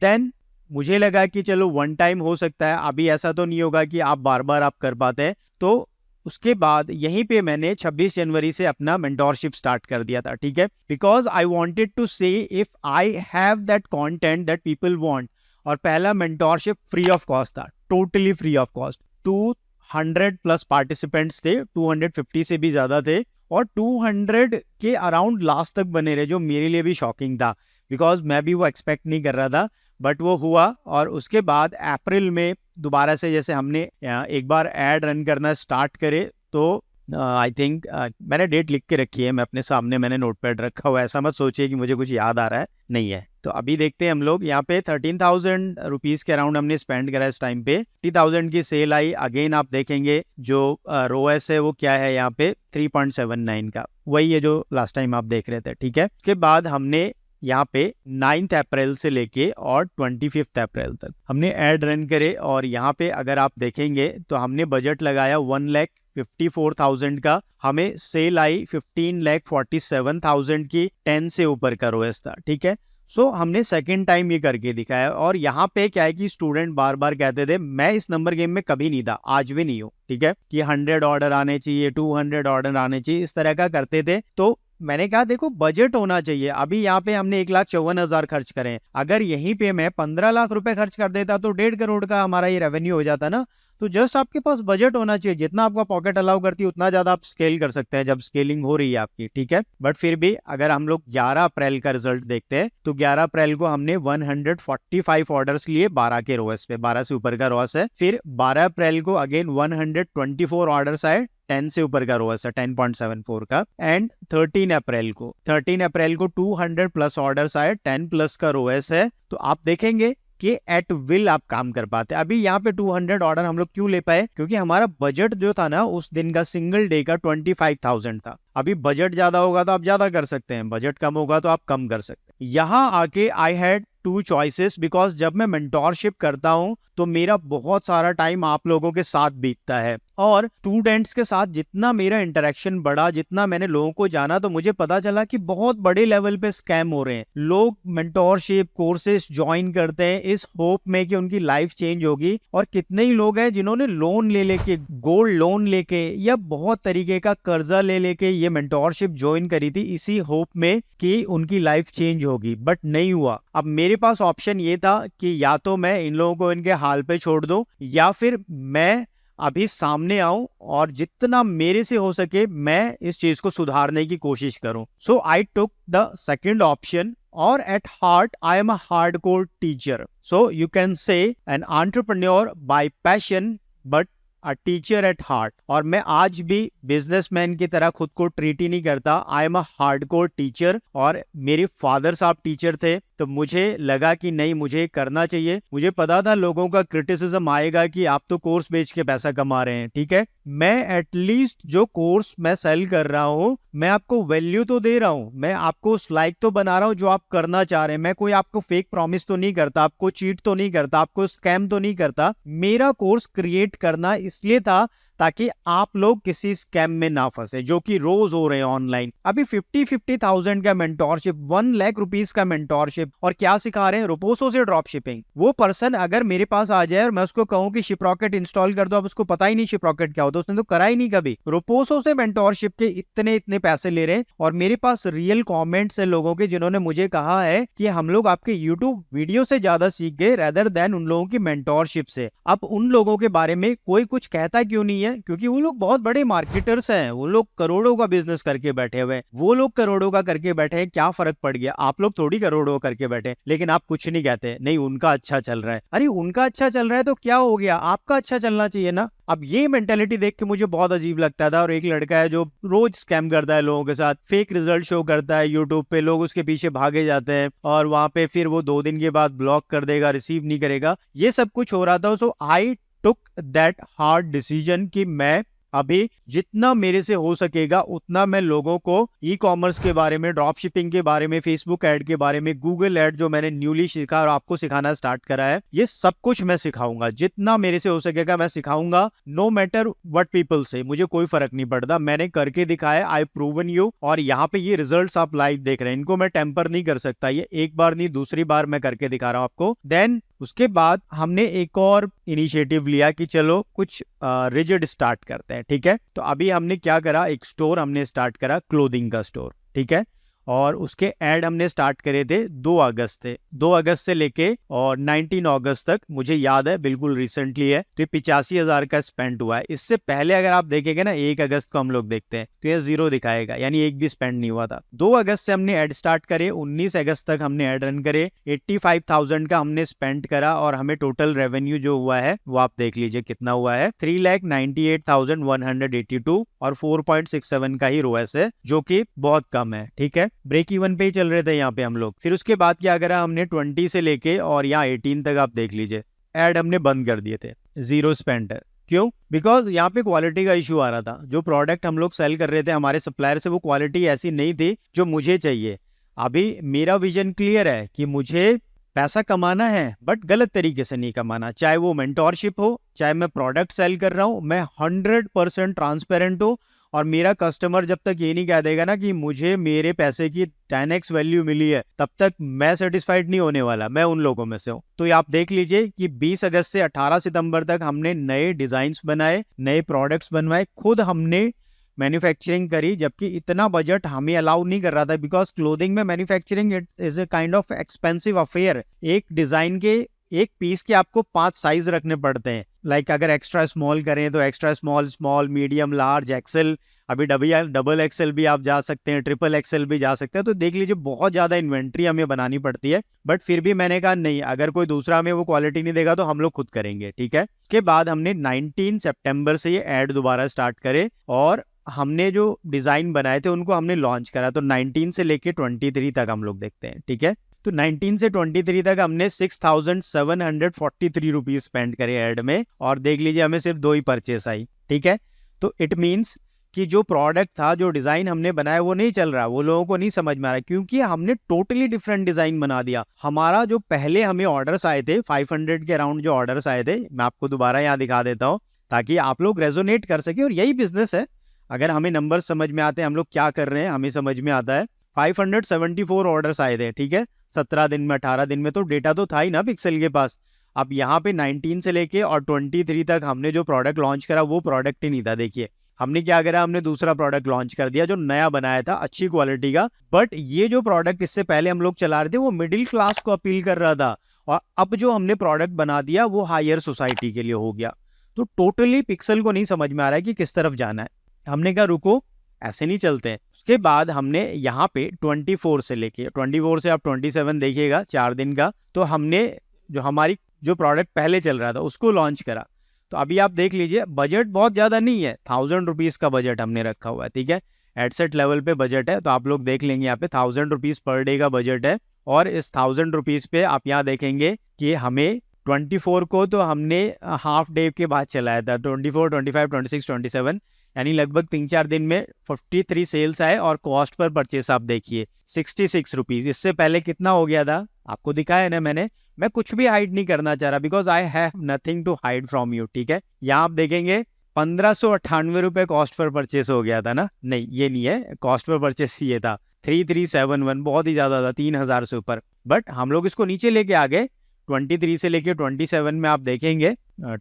A: देन मुझे लगा कि चलो वन टाइम हो सकता है, अभी ऐसा तो नहीं होगा कि आप बार बार आप कर पाते हैं। तो उसके बाद यहीं पे मैंने 26 जनवरी से अपना मेंटोरशिप स्टार्ट कर दिया था, ठीक है, बिकॉज आई वांटेड टू से if I have that content that people want. और पहला मेंटोरशिप फ्री ऑफ कॉस्ट था, totally free of cost. 200 plus participants थे, 250 से भी ज्यादा थे, और 200 के अराउंड लास्ट तक बने रहे, जो मेरे लिए भी शॉकिंग था, बिकॉज मैं भी वो एक्सपेक्ट नहीं कर रहा था, बट वो हुआ। और उसके बाद अप्रैल में दोबारा से जैसे हमने एक बार ऐड रन करना स्टार्ट करे, तो आई थिंक मैंने डेट लिख के रखी है, मैं अपने सामने मैंने नोटपैड रखा हुआ है, ऐसा मत सोचिए कि मुझे कुछ याद आ रहा है, नहीं है। तो अभी देखते हैं हम लोग यहाँ पे 13,000 रुपीज के अराउंड हमने स्पेंड करा इस टाइम पे। 50,000 की सेल आई। अगेन आप देखेंगे जो रोएस है वो क्या है यहाँ पे 3.79 का, वही है जो लास्ट टाइम आप देख रहे थे, ठीक है। उसके बाद हमने यहाँ पे 9 अप्रैल से लेके और 25 अप्रैल तक हमने ऐड रन करे, और यहाँ पे अगर आप देखेंगे तो हमने बजट लगाया 1,54,000 का, हमें सेल आई 15,47,000 की, 10 से ऊपर का रोएस था, ठीक है। सो हमने सेकेंड टाइम ये करके दिखाया। और यहाँ पे क्या है कि स्टूडेंट बार बार कहते थे, मैं इस नंबर गेम में कभी नहीं था, आज भी नहीं हूँ, ठीक है, कि 100 ऑर्डर आने चाहिए, 200 ऑर्डर आने चाहिए, इस तरह का करते थे। तो मैंने कहा देखो बजट होना चाहिए। अभी यहाँ पे हमने 1,54,000 खर्च करें, अगर यहीं पे मैं 15 लाख रुपए खर्च कर देता तो 1.5 करोड़ का हमारा ये रेवेन्यू हो जाता ना। तो जस्ट आपके पास बजट होना चाहिए, जितना आपका पॉकेट अलाउ करती है उतना ज्यादा आप स्केल कर सकते हैं जब स्केलिंग हो रही है आपकी, ठीक है। बट फिर भी अगर हम लोग 11 अप्रैल का रिजल्ट देखते हैं, तो 11 अप्रैल को हमने 145 ऑर्डर्स लिए 12 के रोएस पे, 12 से ऊपर का रोएस है। फिर 12 अप्रैल को अगेन 124 ऑर्डर्स आए, 10 से ऊपर का रोएस है, 10.74 का। एंड 13 अप्रैल को 200 प्लस ऑर्डर्स आए, 10 प्लस का रोएस है। तो आप देखेंगे कि एट विल आप काम कर पाते। अभी यहाँ पे 200 ऑर्डर हम लोग क्यों ले पाए, क्योंकि हमारा बजट जो था ना उस दिन का सिंगल डे का 25,000 था। अभी बजट ज्यादा होगा तो आप ज्यादा कर सकते हैं, बजट कम होगा तो आप कम कर सकते हैं। यहाँ आके I had two choices, because जब मैं मेंटोरशिप करता हूं तो मेरा बहुत सारा टाइम आप लोगों के साथ बीतता है, और स्टूडेंट्स के साथ जितना मेरा इंटरेक्शन बढ़ा, जितना मैंने लोगों को जाना, तो मुझे पता चला कि बहुत बड़े लेवल पे स्कैम हो रहे हैं। लोग मेंटोरशिप कोर्सेज ज्वाइन करते हैं इस होप में कि उनकी लाइफ चेंज होगी, और कितने ही लोग हैं जिन्होंने लोन ले लेके, गोल्ड लोन लेके या बहुत तरीके का कर्जा ले लेके ये मेंटोरशिप ज्वाइन करी थी इसी होप में कि उनकी लाइफ चेंज होगी, बट नहीं हुआ। अब मेरे पास ऑप्शन ये था कि या तो मैं इन लोगों को इनके हाल पे छोड़ दूं, या फिर मैं अभी सामने आऊं और जितना मेरे से हो सके मैं इस चीज को सुधारने की कोशिश करूं। सो आई टुक द सेकंड ऑप्शन, और at heart I am a hardcore teacher. So you can say an entrepreneur bye passion but a teacher at heart. और मैं आज भी बिजनेसमैन की तरह खुद को ट्रीट ही नहीं करता, I am a hardcore teacher. और मेरे फादर साहब टीचर थे, तो मुझे लगा कि नहीं, मुझे करना चाहिए। मुझे पता था लोगों का क्रिटिसिज्म आएगा कि आप तो कोर्स बेच के पैसा कमा रहे हैं, ठीक है, मैं एटलीस्ट जो कोर्स मैं सेल कर रहा हूं मैं आपको वैल्यू तो दे रहा हूं, मैं आपको उस लाइक तो बना रहा हूं जो आप करना चाह रहे हैं। मैं कोई आपको फेक प्रॉमिस तो नहीं करता, आपको चीट तो नहीं करता, आपको स्कैम तो नहीं करता। मेरा कोर्स क्रिएट करना इसलिए था ताकि आप लोग किसी स्कैम में ना फंसे, जो कि रोज हो रहे हैं ऑनलाइन। अभी 50,000 का मेंटोरशिप, 1 लाख रुपीस का मेंटोरशिप, और क्या सिखा रहे हैं, रोपोसो से ड्रॉप शिपिंग। वो पर्सन अगर मेरे पास आ जाए और मैं उसको कहूं कि शिपरॉकेट इंस्टॉल कर दो, अब उसको पता ही नहीं शिपरॉकेट क्या होता है, उसने तो करा ही नहीं कभी। रोपोसो से मेंटोरशिप के इतने इतने पैसे ले रहे हैं, और मेरे पास रियल कॉमेंट्स है लोगों के जिन्होंने मुझे कहा है कि हम लोग आपके यूट्यूब वीडियो से ज्यादा सीख गए रेदर देन उन लोगों की मेंटोरशिप से। अब उन लोगों के बारे में कोई कुछ कहता क्यों नहीं है, क्योंकि वो लोग बहुत बड़े मार्केटर्स हैं, वो लोग करोड़ों का बिजनेस करके बैठे हुए हैं। वो लोग करोड़ों का करके बैठे हैं, क्या फर्क पड़ गया, आप लोग थोड़ी करोड़ों करके बैठे, लेकिन आप कुछ नहीं कहते, नहीं उनका अच्छा चल रहा है। अरे उनका अच्छा चल रहा है तो क्या हो गया, आपका अच्छा चलना चाहिए ना। अब ये मेंटेलिटी देख के मुझे बहुत अजीब लगता था। और एक लड़का है जो रोज स्कैम करता है लोगों के साथ, फेक रिजल्ट शो करता है यूट्यूब पे, लोग उसके पीछे भागे जाते हैं, और वहां पे फिर वो 2 दिन के बाद ब्लॉक कर देगा, रिसीव नहीं करेगा, ये सब कुछ हो रहा था। So I took that hard decision कि मैं अभी जितना मेरे से हो सकेगा उतना मैं लोगों को ई कॉमर्स के बारे में, ड्रॉप शिपिंग के बारे में, फेसबुक ऐड के बारे में, गूगल ऐड जो मैंने न्यूली सीखा और आपको सिखाना स्टार्ट करा है, ये सब कुछ मैं सिखाऊंगा, जितना मेरे से हो सकेगा मैं सिखाऊंगा। नो मैटर व्हाट पीपल से, मुझे कोई फर्क नहीं पड़ता, मैंने करके दिखाया, आई प्रूवन यू। और यहाँ पे ये रिजल्ट्स आप लाइव देख रहे हैं, इनको मैं टेम्पर नहीं कर सकता, ये एक बार नहीं दूसरी बार मैं करके दिखा रहा हूं आपको। देन उसके बाद हमने एक और इनिशिएटिव लिया कि चलो कुछ रिजिड स्टार्ट करते हैं, ठीक है। तो अभी हमने क्या करा, एक स्टोर हमने स्टार्ट करा, क्लोथिंग का स्टोर, ठीक है। और उसके ऐड हमने स्टार्ट करे थे 2 अगस्त से, 2 अगस्त से लेके और 19 अगस्त तक, मुझे याद है बिल्कुल रिसेंटली है। तो ये 85,000 का स्पेंड हुआ है। इससे पहले अगर आप देखेंगे ना, 1 अगस्त को हम लोग देखते हैं तो ये 0 दिखाएगा, यानी एक भी स्पेंड नहीं हुआ था। 2 अगस्त से हमने ऐड स्टार्ट करे, 19 अगस्त तक हमने ऐड रन करे, 85,000 का हमने स्पेंड करा, और हमें टोटल रेवेन्यू जो हुआ है वो आप देख लीजिए कितना हुआ है, 3,98,182, और 4.67 का ही रोएस है, जो कि बहुत कम है, ठीक है। ब्रेक इवन पे ही चल रहे थे यहाँ पे हम लोग। फिर उसके बाद क्या करा हमने, 20 से लेके और यहाँ 18 तक आप देख लीजिए, ऐड हमने बंद कर दिए थे, 0 स्पेंड है। क्यों? बिकॉज यहाँ पे क्वालिटी का इशू आ रहा था। जो प्रोडक्ट हम लोग सेल कर रहे थे हमारे सप्लायर से, वो क्वालिटी ऐसी नहीं थी जो मुझे चाहिए। अभी मेरा विजन क्लियर है कि मुझे पैसा कमाना है, बट गलत तरीके से नहीं कमाना, चाहे वो मेंटोरशिप हो, चाहे मैं प्रोडक्ट सेल कर रहा हूँ, मैं 100% ट्रांसपेरेंट हूँ। और मेरा कस्टमर जब तक ये नहीं कह देगा ना कि मुझे मेरे पैसे की 10x वैल्यू मिली है, तब तक मैं सेटिस्फाइड नहीं होने वाला, मैं उन लोगों में से हूँ। तो ये आप देख लीजिए कि 20 अगस्त से 18 सितंबर तक हमने नए डिजाइन्स बनाए, नए प्रोडक्ट्स बनवाए, खुद हमने मैन्युफैक्चरिंग करी, जबकि इतना बजट हमें अलाउ नहीं कर रहा था, बिकॉज क्लोथिंग में manufacturing it is a kind of expensive affair. एक डिजाइन के, एक पीस के आपको 5 साइज रखने पड़ते हैं। लाइक अगर एक्स्ट्रा स्मॉल करें तो extra small, small, medium, large, XL, अभी डबल एक्सेल भी आप जा सकते हैं, ट्रिपल एक्सेल भी जा सकते हैं। तो देख लीजिए बहुत ज्यादा इन्वेंट्री हमें बनानी पड़ती है, बट फिर भी मैंने कहा नहीं, अगर कोई दूसरा हमें वो क्वालिटी नहीं देगा तो हम लोग खुद करेंगे, ठीक है। उसके बाद हमने 19 सितंबर से ये ऐड दोबारा स्टार्ट करे, और हमने जो डिजाइन बनाए थे उनको हमने लॉन्च करा। तो 19 से लेके 23 तक हम लोग देखते हैं, ठीक है। तो 19 से 23 तक हमने 6,743 रुपीज स्पेंड करे ऐड में, और देख लीजिए हमें सिर्फ 2 ही परचेस आई। ठीक है, तो इट मीन्स कि जो प्रोडक्ट था, जो डिजाइन हमने बनाया वो नहीं चल रहा, वो लोगों को नहीं समझ में आ रहा, क्योंकि हमने टोटली डिफरेंट डिजाइन बना दिया। हमारा जो पहले हमें ऑर्डर्स आए थे 500 के अराउंड जो ऑर्डर्स आए थे, मैं आपको दोबारा यहाँ दिखा देता हूँ ताकि आप लोग रेजोनेट कर सके। और यही बिजनेस है, अगर हमें नंबर समझ में आते हैं, हम लोग क्या कर रहे हैं हमें समझ में आता है। 574 ऑर्डर्स आए थे, ठीक है, 17 दिन में 18 दिन में, तो डेटा तो था ही ना पिक्सल के पास। अब यहाँ पे 19 से लेके और 23 तक हमने जो प्रोडक्ट लॉन्च करा वो प्रोडक्ट ही नहीं था। देखिए हमने क्या करा, हमने दूसरा प्रोडक्ट लॉन्च कर दिया जो नया बनाया था, अच्छी क्वालिटी का। बट ये जो प्रोडक्ट इससे पहले हम लोग चला रहे थे वो मिडिल क्लास को अपील कर रहा था, और अब जो हमने प्रोडक्ट बना दिया वो हायर सोसाइटी के लिए हो गया। तो टोटली पिक्सल को नहीं समझ में आ रहा है कि किस तरफ जाना है। हमने कहा रुको, ऐसे नहीं चलते हैं। उसके बाद हमने यहाँ पे 24 से लेके 24 से आप 27 देखिएगा 4 दिन का, तो हमने जो हमारी जो प्रोडक्ट पहले चल रहा था उसको लॉन्च करा। तो अभी आप देख लीजिए बजट बहुत ज्यादा नहीं है, 1000 रुपीज का बजट हमने रखा हुआ है। ठीक है, एडसेट लेवल पे बजट है, तो आप लोग देख लेंगे यहाँ पे 1000 रुपीज पर डे का बजट है। और इस 1000 रुपीज पे आप यहाँ देखेंगे कि हमें 24 को तो हमने हाफ डे के बाद चलाया था, 24, 25, 26, 27, यानी लगभग 3-4 दिन में 53 सेल्स आए। और कॉस्ट पर परचेस आप देखिए 66 रुपीज। इससे पहले कितना हो गया था आपको दिखाया ना मैंने। मैं कुछ भी हाइड नहीं करना चाह रहा, because I have nothing to hide from you. ठीक है, यहाँ आप देखेंगे 1598 रुपए कॉस्ट पर परचेस हो गया था ना, नहीं ये नहीं है, कॉस्ट पर परचेस ये था 3371, बहुत ही ज्यादा था, 3000 से ऊपर। बट हम लोग इसको नीचे लेके आ गए, 23 से लेके 27 में आप देखेंगे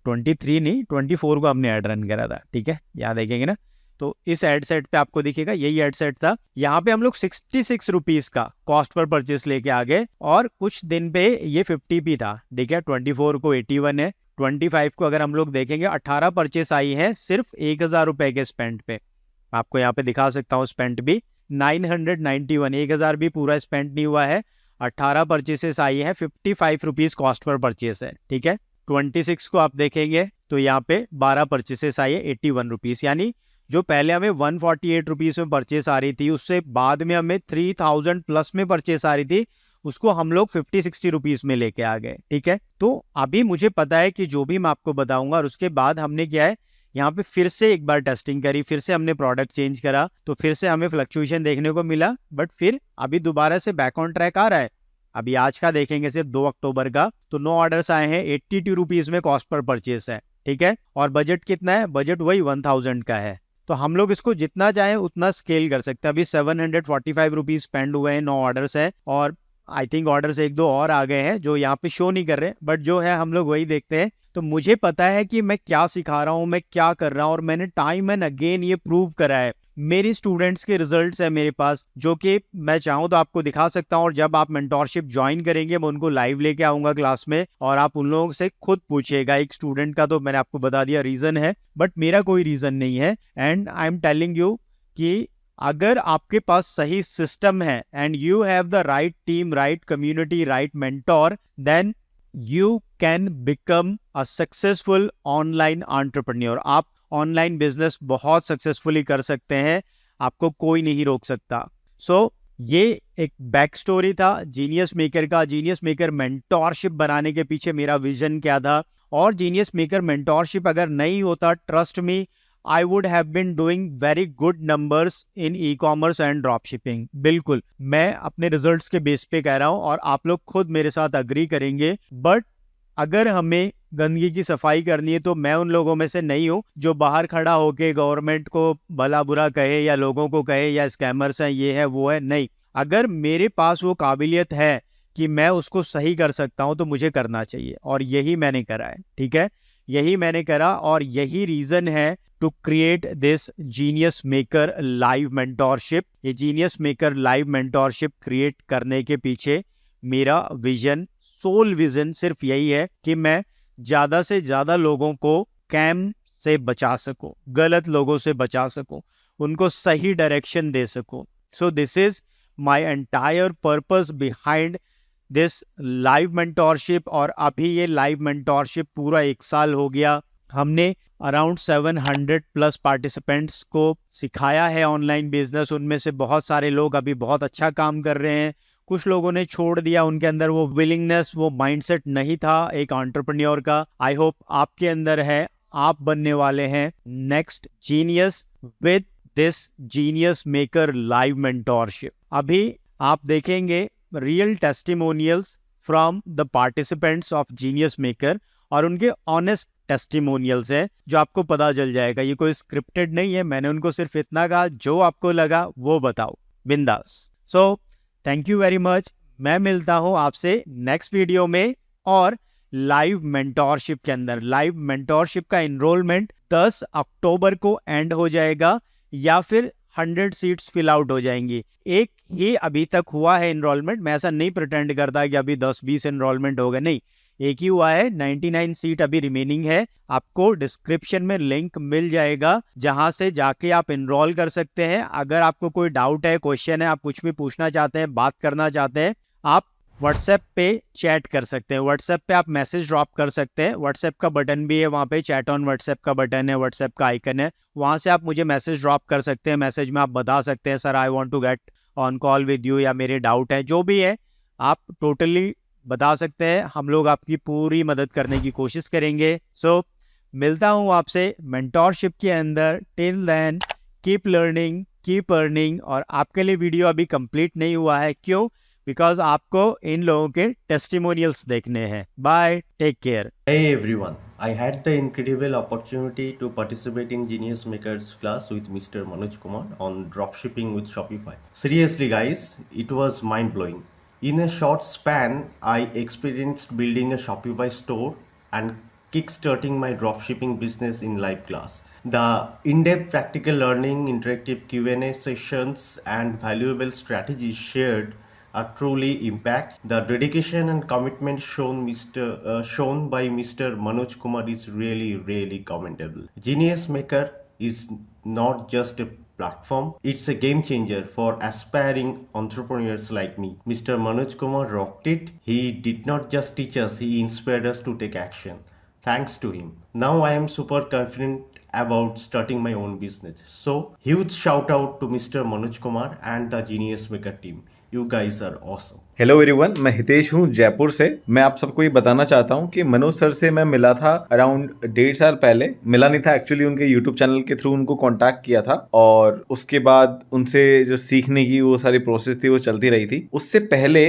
A: 23 नहीं 24 को हमने ऐड रन करा था। ठीक है, यहाँ देखेंगे ना, तो इस एड सेट पे आपको दिखेगा यही एड सेट था। यहाँ पे हम लोग 66 रुपीज का कॉस्ट पर परचेस लेके आ गए, और कुछ दिन पे ये 50 भी था। ठीक है, 24 को 81 है, 25 को अगर हम लोग देखेंगे 18 परचेस आई है सिर्फ 1000 रुपए के स्पेंड पे। आपको यहाँ पे दिखा सकता हूँ स्पेंड भी 991, 1000 भी पूरा स्पेंड नहीं हुआ है। 18 परचेसेस आई है, 55 रुपीज कॉस्ट पर परचेस है। ठीक है, 26 को आप देखेंगे तो यहाँ पे 12 परचेसेस आई है 81 रुपीज, यानी जो पहले हमें 148 रुपीज में परचेस आ रही थी, उससे बाद में हमें 3000 प्लस में परचेस आ रही थी, उसको हम लोग 50-60 रुपीज में लेके आ गए। ठीक है, तो अभी मुझे पता है कि जो भी मैं आपको बताऊंगा, और उसके बाद हमने क्या है यहाँ पे फिर से एक बार टेस्टिंग करी, फिर से हमने प्रोडक्ट चेंज करा, तो फिर से हमें फ्लक्चुएशन देखने को मिला। बट फिर अभी दोबारा से बैक ऑन ट्रैक आ रहा है। अभी आज का देखेंगे सिर्फ 2 अक्टूबर का, तो 9 ऑर्डर्स आए हैं, 82 रुपीज में कॉस्ट पर परचेस है। ठीक है, और बजट कितना है, बजट वही 1000 का है। तो हम लोग इसको जितना चाहे उतना स्केल कर सकते हैं। अभी 745 रुपीज स्पेंड हुए हैं, 9 ऑर्डर्स है, और आई थिंक ऑर्डर्स 1-2 और आ गए हैं जो यहाँ पे शो नहीं कर रहे, बट जो है हम लोग वही देखते हैं। तो मुझे पता है कि मैं क्या सिखा रहा हूँ, मैं क्या कर रहा हूँ, और मैंने टाइम एंड अगेन ये प्रूव करा है। मेरी स्टूडेंट्स के रिजल्ट्स है मेरे पास, जो कि मैं चाहूँ तो आपको दिखा सकता हूँ। और जब आप मेंटोरशिप ज्वाइन करेंगे मैं उनको लाइव लेके आऊंगा क्लास में, और आप उन लोगों से खुद पूछिएगा। एक स्टूडेंट का तो मैंने आपको बता दिया रीजन है, बट मेरा कोई रीजन नहीं है। And I am telling you कि अगर आपके पास सही सिस्टम है and you have the right team, right community, right mentor, then you can become a successful online entrepreneur. आप ऑनलाइन बिजनेस बहुत सक्सेसफुली कर सकते हैं, आपको कोई नहीं रोक सकता। सो ये एक बैक स्टोरी था जीनियस मेकर का। जीनियस मेकर मेंटोरशिप बनाने के पीछे मेरा विजन क्या था, और जीनियस मेकर मेंटोरशिप अगर नहीं होता, trust me, I would have been doing very good numbers in e-commerce and dropshipping। बिल्कुल मैं अपने रिजल्ट्स के बेस पे कह रहा हूं, और आप लोग खुद मेरे साथ अग्री करेंगे। बट अगर हमें गंदगी की सफाई करनी है तो मैं उन लोगों में से नहीं हूं जो बाहर खड़ा होके गवर्नमेंट को भला बुरा कहे, या लोगों को कहे या स्कैमर्स हैं, ये है वो है, नहीं। अगर मेरे पास वो काबिलियत है कि मैं उसको सही कर सकता हूं तो मुझे करना चाहिए, और यही मैंने करा है। ठीक है, यही मैंने करा, और यही रीजन है to create this genius maker live mentorship. ये genius maker live mentorship create करने के पीछे मेरा विजन, सोल विजन सिर्फ यही है कि मैं ज्यादा से ज्यादा लोगों को स्कैम से बचा सकूं, गलत लोगों से बचा सकूं, उनको सही डायरेक्शन दे सकूं। So this is my entire purpose behind this live mentorship. और अभी ये लाइव मेंटोरशिप पूरा 1 साल हो गया। हमने अराउंड 700 प्लस पार्टिसिपेंट्स को सिखाया है ऑनलाइन बिजनेस। उनमें से बहुत सारे लोग अभी बहुत अच्छा काम कर रहे हैं, कुछ लोगों ने छोड़ दिया, उनके अंदर वो विलिंगनेस, वो माइंडसेट नहीं था एक एंटरप्रेन्योर का। आई होप आपके अंदर है, आप बनने वाले हैं next genius with this genius maker live mentorship. अभी आप देखेंगे real testimonials from the participants of Genius maker, और उनके ऑनेस्ट टेस्टिमोनियल्स है जो आपको पता चल जाएगा। ये कोई स्क्रिप्टेड नहीं है, मैंने उनको सिर्फ इतना कहा जो आपको लगा वो बताओ, बिंदास। So thank you very much. मैं मिलता हूं आपसे नेक्स्ट वीडियो में, और लाइव मेंटोरशिप के अंदर। लाइव मेंटोरशिप का एनरोलमेंट 10 अक्टूबर को एंड हो जाएगा, या फिर 100 सीट्स फिल आउट हो जाएंगी। एक ही अभी तक हुआ है एनरोलमेंट, मैं ऐसा नहीं प्रिटेंड करता कि अभी 10-20 एनरोलमेंट हो गए, नहीं, एक ही हुआ है। 99 सीट अभी रिमेनिंग है। आपको डिस्क्रिप्शन में लिंक मिल जाएगा जहां से जाके आप एनरोल कर सकते हैं। अगर आपको कोई डाउट है, क्वेश्चन है, आप कुछ भी पूछना चाहते हैं, बात करना चाहते हैं, आप व्हाट्सएप पे चैट कर सकते हैं। व्हाट्सएप पे आप मैसेज ड्रॉप कर सकते हैं। व्हाट्सएप का बटन भी है वहाँ पे, चैट ऑन व्हाट्सएप का बटन है, व्हाट्सएप का आइकन है, वहाँ से आप मुझे मैसेज ड्रॉप कर सकते हैं। मैसेज में आप बता सकते हैं sir I want to get on call with you, या मेरे डाउट है, जो भी है आप टोटली बता सकते हैं। हम लोग आपकी पूरी मदद करने की कोशिश करेंगे। सो मिलता हूँ आपसे मेंटोरशिप के अंदर। Till then keep learning, keep earning. और आपके लिए वीडियो अभी कंप्लीट नहीं हुआ है, क्यों? बिकॉज आपको इन लोगों के टेस्टिमोनियल्स देखने हैं। Bye, take care.
B: Hey everyone, I had the incredible opportunity to participate in Genius Makers class with Mr. Manoj Kumar on dropshipping with Shopify. Seriously guys, it was mind blowing. In a short span, I experienced building a Shopify store and kickstarting my dropshipping business in live class. The in-depth practical learning, interactive Q&A sessions and valuable strategies shared are truly impacts. The dedication and commitment shown by Mr. Manoj Kumar is really commendable. Genius Maker is not just a platform, it's a game changer for aspiring entrepreneurs like me. Mr. Manoj Kumar rocked it. He did not just teach us, he inspired us to take action. Thanks to him, now I am super confident about starting my own business. So huge shout out to Mr. Manoj Kumar and the Genius Maker team. You guys are awesome.
C: Hello everyone, मैं हितेश हूँ जयपुर से। मैं आप सबको ये बताना चाहता हूँ कि मनोज सर से मैं मिला था अराउंड 1.5 साल पहले। मिला नहीं था एक्चुअली, उनके यूट्यूब चैनल के थ्रू उनको कांटेक्ट किया था, और उसके बाद उनसे जो सीखने की वो सारी प्रोसेस थी वो चलती रही थी। उससे पहले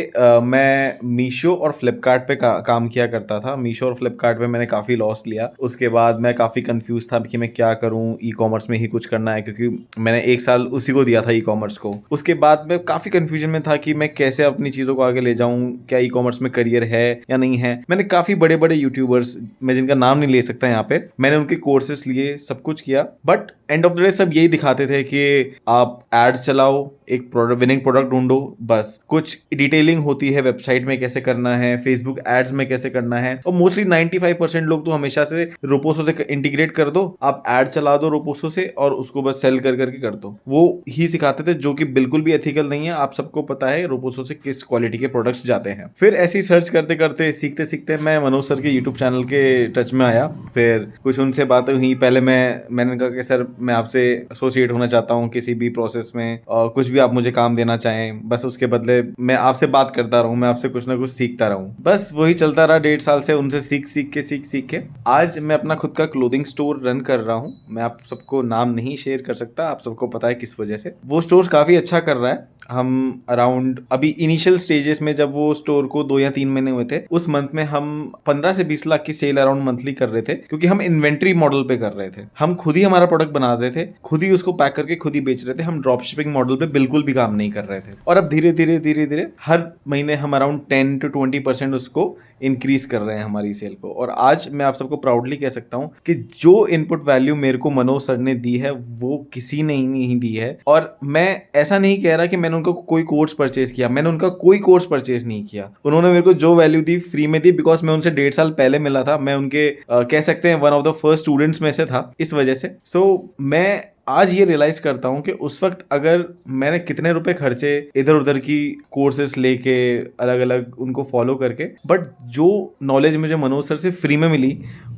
C: मैं मीशो और फ्लिपकार्ट पे काम किया करता था। मीशो और फ्लिपकार्ट पे मैंने काफ़ी लॉस लिया। उसके बाद मैं काफ़ी कंफ्यूज था कि मैं क्या करूँ, ई कॉमर्स में ही कुछ करना है, क्योंकि मैंने 1 साल उसी को दिया था, ई कॉमर्स को। उसके बाद मैं काफ़ी कन्फ्यूजन में था कि मैं कैसे अपनी चीज़ों को आगे ले जाऊं, क्या ई कॉमर्स में करियर है या नहीं है। मैंने काफी बड़े बड़े यूट्यूबर्स, मैं जिनका नाम नहीं ले सकता यहाँ पे, मैंने उनके कोर्सेस लिए, सब कुछ किया, but end of the day सब यही दिखाते थे कि आप एड्स चलाओ, एक प्रोडक्ट, विनिंग प्रोडक्ट ढूंढो, बस। कुछ डिटेलिंग होती है वेबसाइट में कैसे करना है, फेसबुक एड्स में कैसे करना है, और मोस्टली 95% लोग तो हमेशा से रोपोसो से इंटीग्रेट कर दो, आप एड चला दो रोपोसो से और उसको बस सेल कर करके कर दो, वो ही सिखाते थे, जो कि बिल्कुल भी एथिकल नहीं है। आप सबको पता है रोपोसो से किस क्वालिटी के प्रोडक्ट्स जाते हैं। फिर ऐसी सर्च करते करते, सीखते सीखते मैं मनोज सर के यूट्यूब चैनल के टच में आया। फिर कुछ उनसे बातें हुई। पहले मैंने कहा कि सर मैं आपसे एसोसिएट होना चाहता हूँ किसी भी प्रोसेस में, और कुछ भी आप मुझे काम देना चाहें, बस उसके बदले मैं आपसे बात करता रहूँ, मैं आपसे कुछ ना कुछ सीखता रहूँ। बस वही चलता रहा 1.5 साल से, उनसे सीख के आज मैं अपना खुद का क्लोथिंग स्टोर रन कर रहा हूँ। मैं आप सबको नाम नहीं शेयर कर सकता, आप सबको पता है किस वजह से। वो स्टोर काफी अच्छा कर रहा है। हम अराउंड अभी इनिशियल स्टेजेस में, जब वो स्टोर को 2 या 3 महीने हुए थे, उस मंथ में हम 15 से 20 लाख की सेल अराउंड मंथली कर रहे थे, क्योंकि हम इन्वेंट्री मॉडल पे कर रहे थे। हम खुद ही हमारा प्रोडक्ट बना रहे थे, खुद ही उसको पैक करके खुद ही बेच रहे थे। हम ड्रॉप शिपिंग मॉडल पे बिल्कुल भी काम नहीं कर रहे थे। और अब धीरे धीरे हर महीने हम अराउंड 10 to 20% उसको इंक्रीज कर रहे हैं हमारी सेल को। और आज मैं आप सबको प्राउडली कह सकता हूं कि जो इनपुट वैल्यू मेरे को मनोज सर ने दी है वो किसी ने ही नहीं दी है। और मैं ऐसा नहीं कह रहा कि मैंने उनका कोई कोर्स परचेज किया, मैंने उनका कोई कोर्स परचेज नहीं किया। उन्होंने मेरे को जो वैल्यू दी फ्री में दी, बिकॉज मैं उनसे 1.5 साल पहले मिला था। मैं उनके कह सकते हैं one of the first students में से था, इस वजह से। सो मैं आज ये रियलाइज करता हूँ कि उस वक्त अगर मैंने कितने रुपए खर्चे इधर उधर की कोर्सेस लेके, अलग अलग उनको फॉलो करके, बट जो नॉलेज मुझे मनोज सर से फ्री में मिली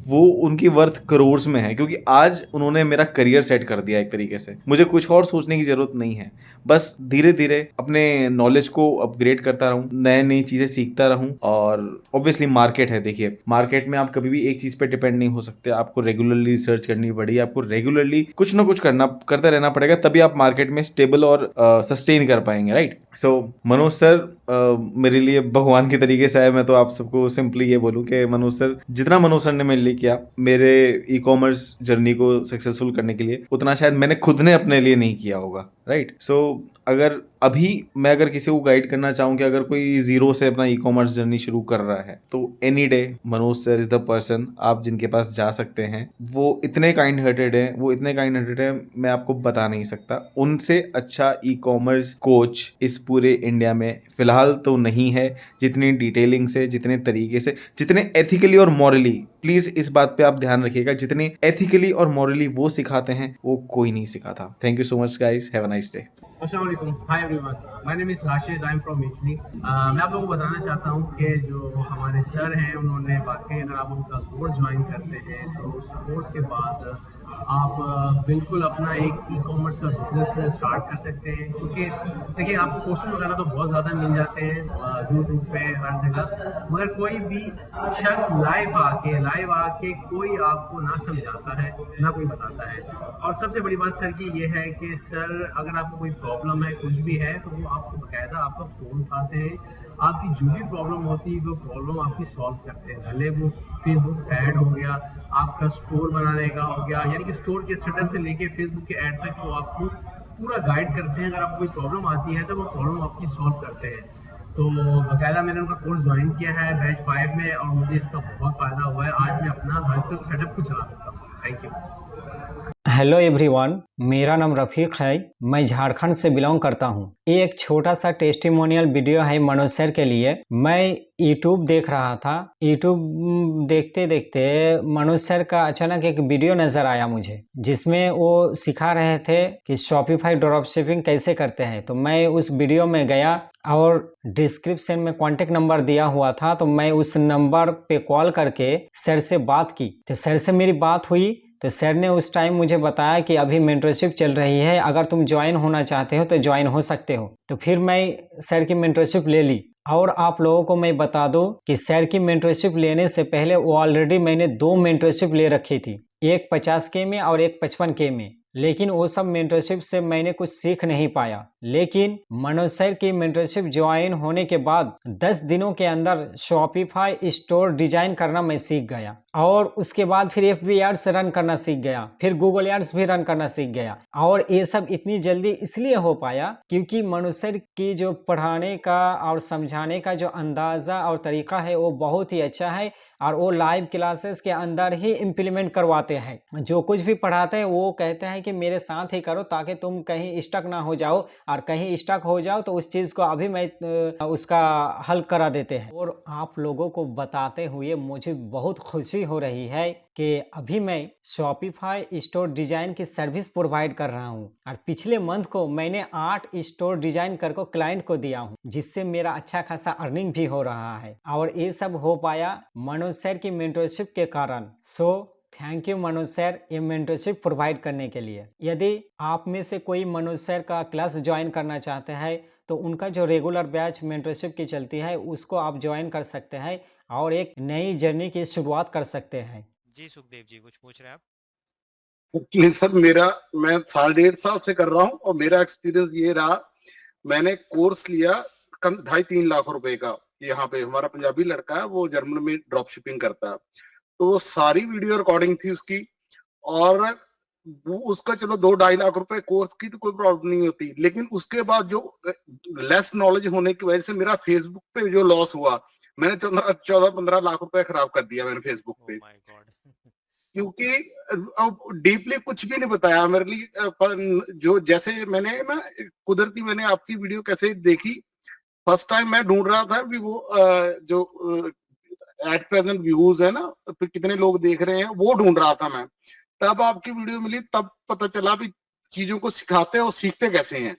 C: वो उनकी वर्थ करोड़ में है, क्योंकि आज उन्होंने मेरा करियर सेट कर दिया एक तरीके से। मुझे कुछ और सोचने की जरूरत नहीं है, बस धीरे धीरे अपने नॉलेज को अपग्रेड करता रहूं, नए नई चीजें सीखता रहूं। और ऑब्वियसली मार्केट है, देखिए मार्केट में आप कभी भी एक चीज पे डिपेंड नहीं हो सकते, आपको रेगुलरली रिसर्च करनी पड़ेगी, आपको रेगुलरली कुछ ना कुछ करते रहना पड़ेगा, तभी आप मार्केट में स्टेबल और सस्टेन कर पाएंगे, राइट। सो मनोज सर मेरे लिए भगवान के तरीके से है। मैं तो आप सबको सिंपली ये बोलूं कि मनोज सर, जितना मनोज सर ने मेरे लिए किया मेरे ई कॉमर्स जर्नी को सक्सेसफुल करने के लिए, उतना शायद मैंने खुद ने अपने लिए नहीं किया होगा, राइट। सो अगर अभी मैं अगर किसी को गाइड करना चाहूँ कि अगर कोई जीरो से अपना ई कॉमर्स जर्नी शुरू कर रहा है, तो any day Manoj sir is the person आप जिनके पास जा सकते हैं। वो इतने काइंड हार्टेड हैं, मैं आपको बता नहीं सकता। उनसे अच्छा ई कॉमर्स कोच इस पूरे इंडिया में फिलहाल तो नहीं है, जितनी डिटेलिंग से, जितने तरीके से, जितने एथिकली और मॉरली, प्लीज इस बात पे आप ध्यान रखिएगा, जितने एथिकली और मॉरली वो सिखाते हैं वो कोई नहीं सिखाता। Thank you so much guys, have a nice day.
D: अस्सलाम वालेकुम, hi everyone, my name is Rashid, I am from Italy. मैं आप लोगों को बताना चाहता हूँ कि जो हमारे सर हैं उन्होंने वाकई, अगर आप उनका कोर्स ज्वाइन करते हैं तो उस कोर्स के बाद आप बिल्कुल अपना एक ई कॉमर्स का बिजनेस स्टार्ट कर सकते हैं। क्योंकि देखिए, आपको कोर्सेज वगैरह तो बहुत ज़्यादा मिल जाते हैं यूट्यूब पे, हर जगह, मगर कोई भी शख्स लाइव आके कोई आपको ना समझाता है, ना कोई बताता है। और सबसे बड़ी बात सर की ये है कि सर, अगर आपको कोई प्रॉब्लम है, कुछ भी है, तो वो आपसे बाकायदा आपका फ़ोन उठाते हैं, आपकी जो भी प्रॉब्लम होती है वो प्रॉब्लम आपकी सॉल्व करते हैं। भले वो फेसबुक ऐड हो गया, आपका स्टोर बनाने का हो गया, यानी कि स्टोर के सेटअप से लेके फेसबुक के ऐड तक वो आपको पूरा गाइड करते हैं। अगर आपको कोई प्रॉब्लम आती है तो वो प्रॉब्लम आपकी सॉल्व करते हैं। तो बाकायदा मैंने उनका कोर्स ज्वाइन किया है बैच 5 में, और मुझे इसका बहुत फ़ायदा हुआ है। आज मैं अपना घर से सेटअप खुद चला सकता हूँ। Thank you.
E: हेलो एवरीवन, मेरा नाम रफ़ीक है। मैं झारखंड से बिलोंग करता हूँ। ये एक छोटा सा टेस्टिमोनियल वीडियो है मनोज सर के लिए। मैं यूट्यूब देख रहा था, यूट्यूब देखते देखते मनोज सर का अचानक एक वीडियो नज़र आया मुझे, जिसमें वो सिखा रहे थे कि शॉपिफाई ड्रॉप शिपिंग कैसे करते हैं। तो मैं उस वीडियो में गया और डिस्क्रिप्शन में कॉन्टेक्ट नंबर दिया हुआ था, तो मैं उस नंबर पे कॉल करके सर से बात की। तो सर से मेरी बात हुई तो सर ने उस टाइम मुझे बताया कि अभी मेंटरशिप चल रही है, अगर तुम ज्वाइन होना चाहते हो तो ज्वाइन हो सकते हो। तो फिर मैं सर की मेंटरशिप ले ली। और आप लोगों को मैं बता दूं कि सर की मेंटरशिप लेने से पहले वो ऑलरेडी मैंने 2 मेंटरशिप ले रखी थी, एक 50K में और एक 55K में। लेकिन वो सब मेंटरशिप से मैंने कुछ सीख नहीं पाया। लेकिन मनोज सर की मेंटरशिप ज्वाइन होने के बाद 10 दिनों के अंदर शॉपिफाई स्टोर डिजाइन करना मैं सीख गया, और उसके बाद फिर FB एड्स रन करना सीख गया, फिर गूगल एड्स भी रन करना सीख गया। और ये सब इतनी जल्दी इसलिए हो पाया क्योंकि मनोज सर की जो पढ़ाने का और समझाने का जो अंदाज़ा और तरीका है वो बहुत ही अच्छा है, और वो लाइव क्लासेस के अंदर ही इम्प्लीमेंट करवाते हैं। जो कुछ भी पढ़ाते हैं वो कहते हैं कि मेरे साथ ही करो, ताकि तुम कहीं स्टक ना हो जाओ, और कहीं स्टक हो जाओ तो उस चीज़ को अभी मैं उसका हल करा देते हैं। और आप लोगों को बताते हुए मुझे बहुत खुशी हो रही है कि अभी मैं शॉपिफाई स्टोर डिजाइन की सर्विस प्रोवाइड कर रहा हूं, और पिछले मंथ को मैंने 8 स्टोर डिजाइन करके क्लाइंट को दिया हूं, जिससे मेरा अच्छा खासा अर्निंग भी हो रहा है। और ये सब हो पाया मनोज सर की मेंटरशिप के कारण। So thank you Manoj sir, ये मेंटरशिप प्रोवाइड करने के लिए। यदि आप में से कोई मनोज सर का क्लास ज्वाइन करना चाहते हैं तो उनका जो रेगुलर बैच मेंटरशिप की चलती है उसको आप ज्वाइन कर सकते हैं, और एक नई जर्नी की शुरुआत कर सकते हैं।
A: जी सुखदेव जी, कुछ पूछ रहे हैं आप?
F: नहीं सर, मैं 1.5 साल से कर रहा हूँ, और मेरा एक्सपीरियंस ये रहा, मैंने कोर्स लिया कम 2.5-3 लाख रुपए का। यहाँ पे हमारा पंजाबी लड़का है, वो जर्मन में ड्रॉप शिपिंग करता है, तो वो सारी वीडियो रिकॉर्डिंग थी उसकी, और उसका चलो 2-2.5 लाख रुपए कोर्स की तो कोई प्रॉब्लम नहीं होती, लेकिन उसके बाद जो लेस नॉलेज होने की वजह से मेरा फेसबुक पे जो लॉस हुआ, मैंने 14-15 लाख रुपए खराब कर दिया मैंने फेसबुक पे।
A: Oh my God.
F: क्योंकि डीपली कुछ भी नहीं बताया मेरे लिए। जो जैसे मैंने ना कुदरती मैंने आपकी वीडियो कैसे देखी, फर्स्ट टाइम मैं ढूंढ रहा था भी वो जो एट प्रेजेंट व्यूज है ना, तो कितने लोग देख रहे हैं, वो ढूंढ रहा था मैं। तब आपकी वीडियो मिली, तब पता चला भी चीजों को सिखाते हैं और सीखते कैसे हैं।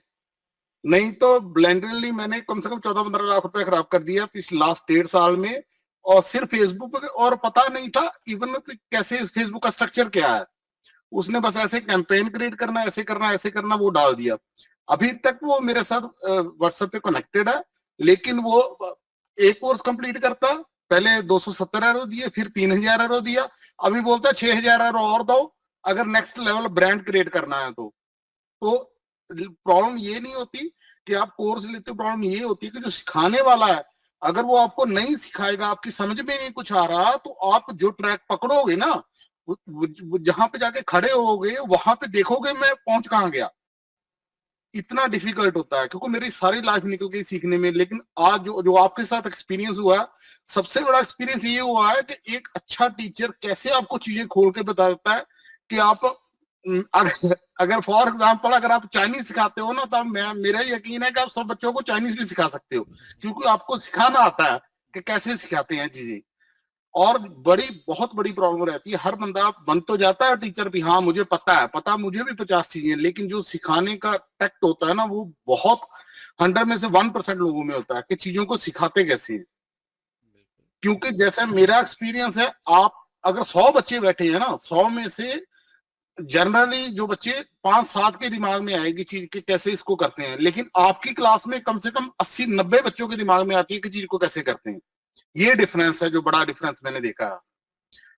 F: नहीं तो ब्लेंडरली मैंने कम से कम 14-15 लाख रुपए खराब कर दिया पिछले लास्ट 1.5 साल में, और सिर्फ फेसबुक पे, और पता नहीं था इवन कैसे फेसबुक का स्ट्रक्चर क्या है। उसने बस ऐसे कैंपेन क्रिएट करना, ऐसे करना, ऐसे करना, वो डाल दिया। अभी तक वो मेरे साथ व्हाट्सएप पे कनेक्टेड है, लेकिन वो एक कोर्स कंप्लीट करता, पहले 270 एरो दिए, फिर 3000 एरो दिया, अभी बोलता है 6000 एरो और दो अगर नेक्स्ट लेवल ब्रांड क्रिएट करना है तो। प्रॉब्लम ये नहीं होती कि आप कोर्स लेते हो, प्रॉब्लम ये होती है कि जो सिखाने वाला है अगर वो आपको नहीं सिखाएगा, आपकी समझ में नहीं कुछ आ रहा, तो आप जो ट्रैक पकड़ोगे ना, जहां पे जाके खड़े होगे वहां पे देखोगे मैं पहुंच कहां गया। इतना डिफिकल्ट होता है, क्योंकि मेरी सारी लाइफ निकल गई सीखने में। लेकिन आज जो आपके साथ एक्सपीरियंस हुआ है, सबसे बड़ा एक्सपीरियंस ये हुआ है कि एक अच्छा टीचर कैसे आपको चीजें खोल के बता देता है कि आप अगर फॉर एग्जाम्पल अगर आप चाइनीज सिखाते हो ना, तो मेरा यकीन है कि आप सब बच्चों को चाइनीज भी सिखा सकते हो, क्योंकि आपको सिखाना आता है कि कैसे सिखाते हैं चीजें। और बहुत बड़ी प्रॉब्लम रहती है, हर बंदा बन तो जाता है टीचर भी, हाँ मुझे पता है, पता मुझे भी 50 चीजें, लेकिन जो सिखाने का टैक्ट होता है ना, वो बहुत 100 में से 1% लोगों में होता है कि चीजों को सिखाते कैसे हैं। क्योंकि जैसे मेरा एक्सपीरियंस है, आप अगर 100 बच्चे बैठे हैं ना, 100 में से जनरली जो बच्चे 5-7 के दिमाग में आएगी चीज के कैसे इसको करते हैं, लेकिन आपकी क्लास में कम से कम 80-90 बच्चों के दिमाग में आती है कि चीज को कैसे करते हैं। ये डिफरेंस है, जो बड़ा डिफरेंस मैंने देखा है।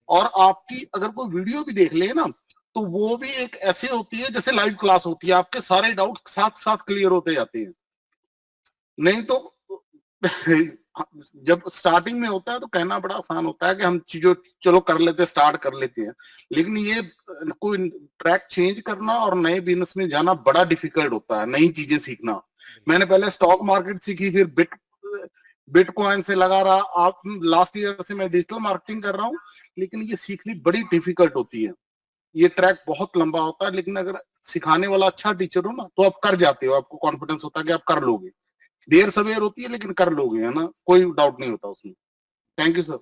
F: और आपकी अगर कोई वीडियो भी देख ले ना, तो वो भी एक ऐसे होती है जैसे लाइव क्लास होती है, आपके सारे डाउट साथ साथ क्लियर होते जाते हैं। नहीं तो जब स्टार्टिंग में होता है तो कहना बड़ा आसान होता है कि हम चीजों चलो कर लेते, स्टार्ट कर लेते हैं, लेकिन ये कोई ट्रैक चेंज करना और नए बिजनेस में जाना बड़ा डिफिकल्ट होता है, नई चीजें सीखना। मैंने पहले स्टॉक मार्केट सीखी, फिर बिटकॉइन से लगा रहा, आप लास्ट ईयर से मैं डिजिटल मार्केटिंग कर रहा हूँ, लेकिन ये सीखनी बड़ी डिफिकल्ट होती है। ये ट्रैक बहुत लंबा होता है, लेकिन अगर सिखाने वाला अच्छा टीचर हो ना, तो आप कर जाते हो, आपको कॉन्फिडेंस होता है कि आप कर लोगे। देर सवेर होती है लेकिन कर लोगे, है ना, कोई डाउट नहीं होता उसमें। Thank you sir.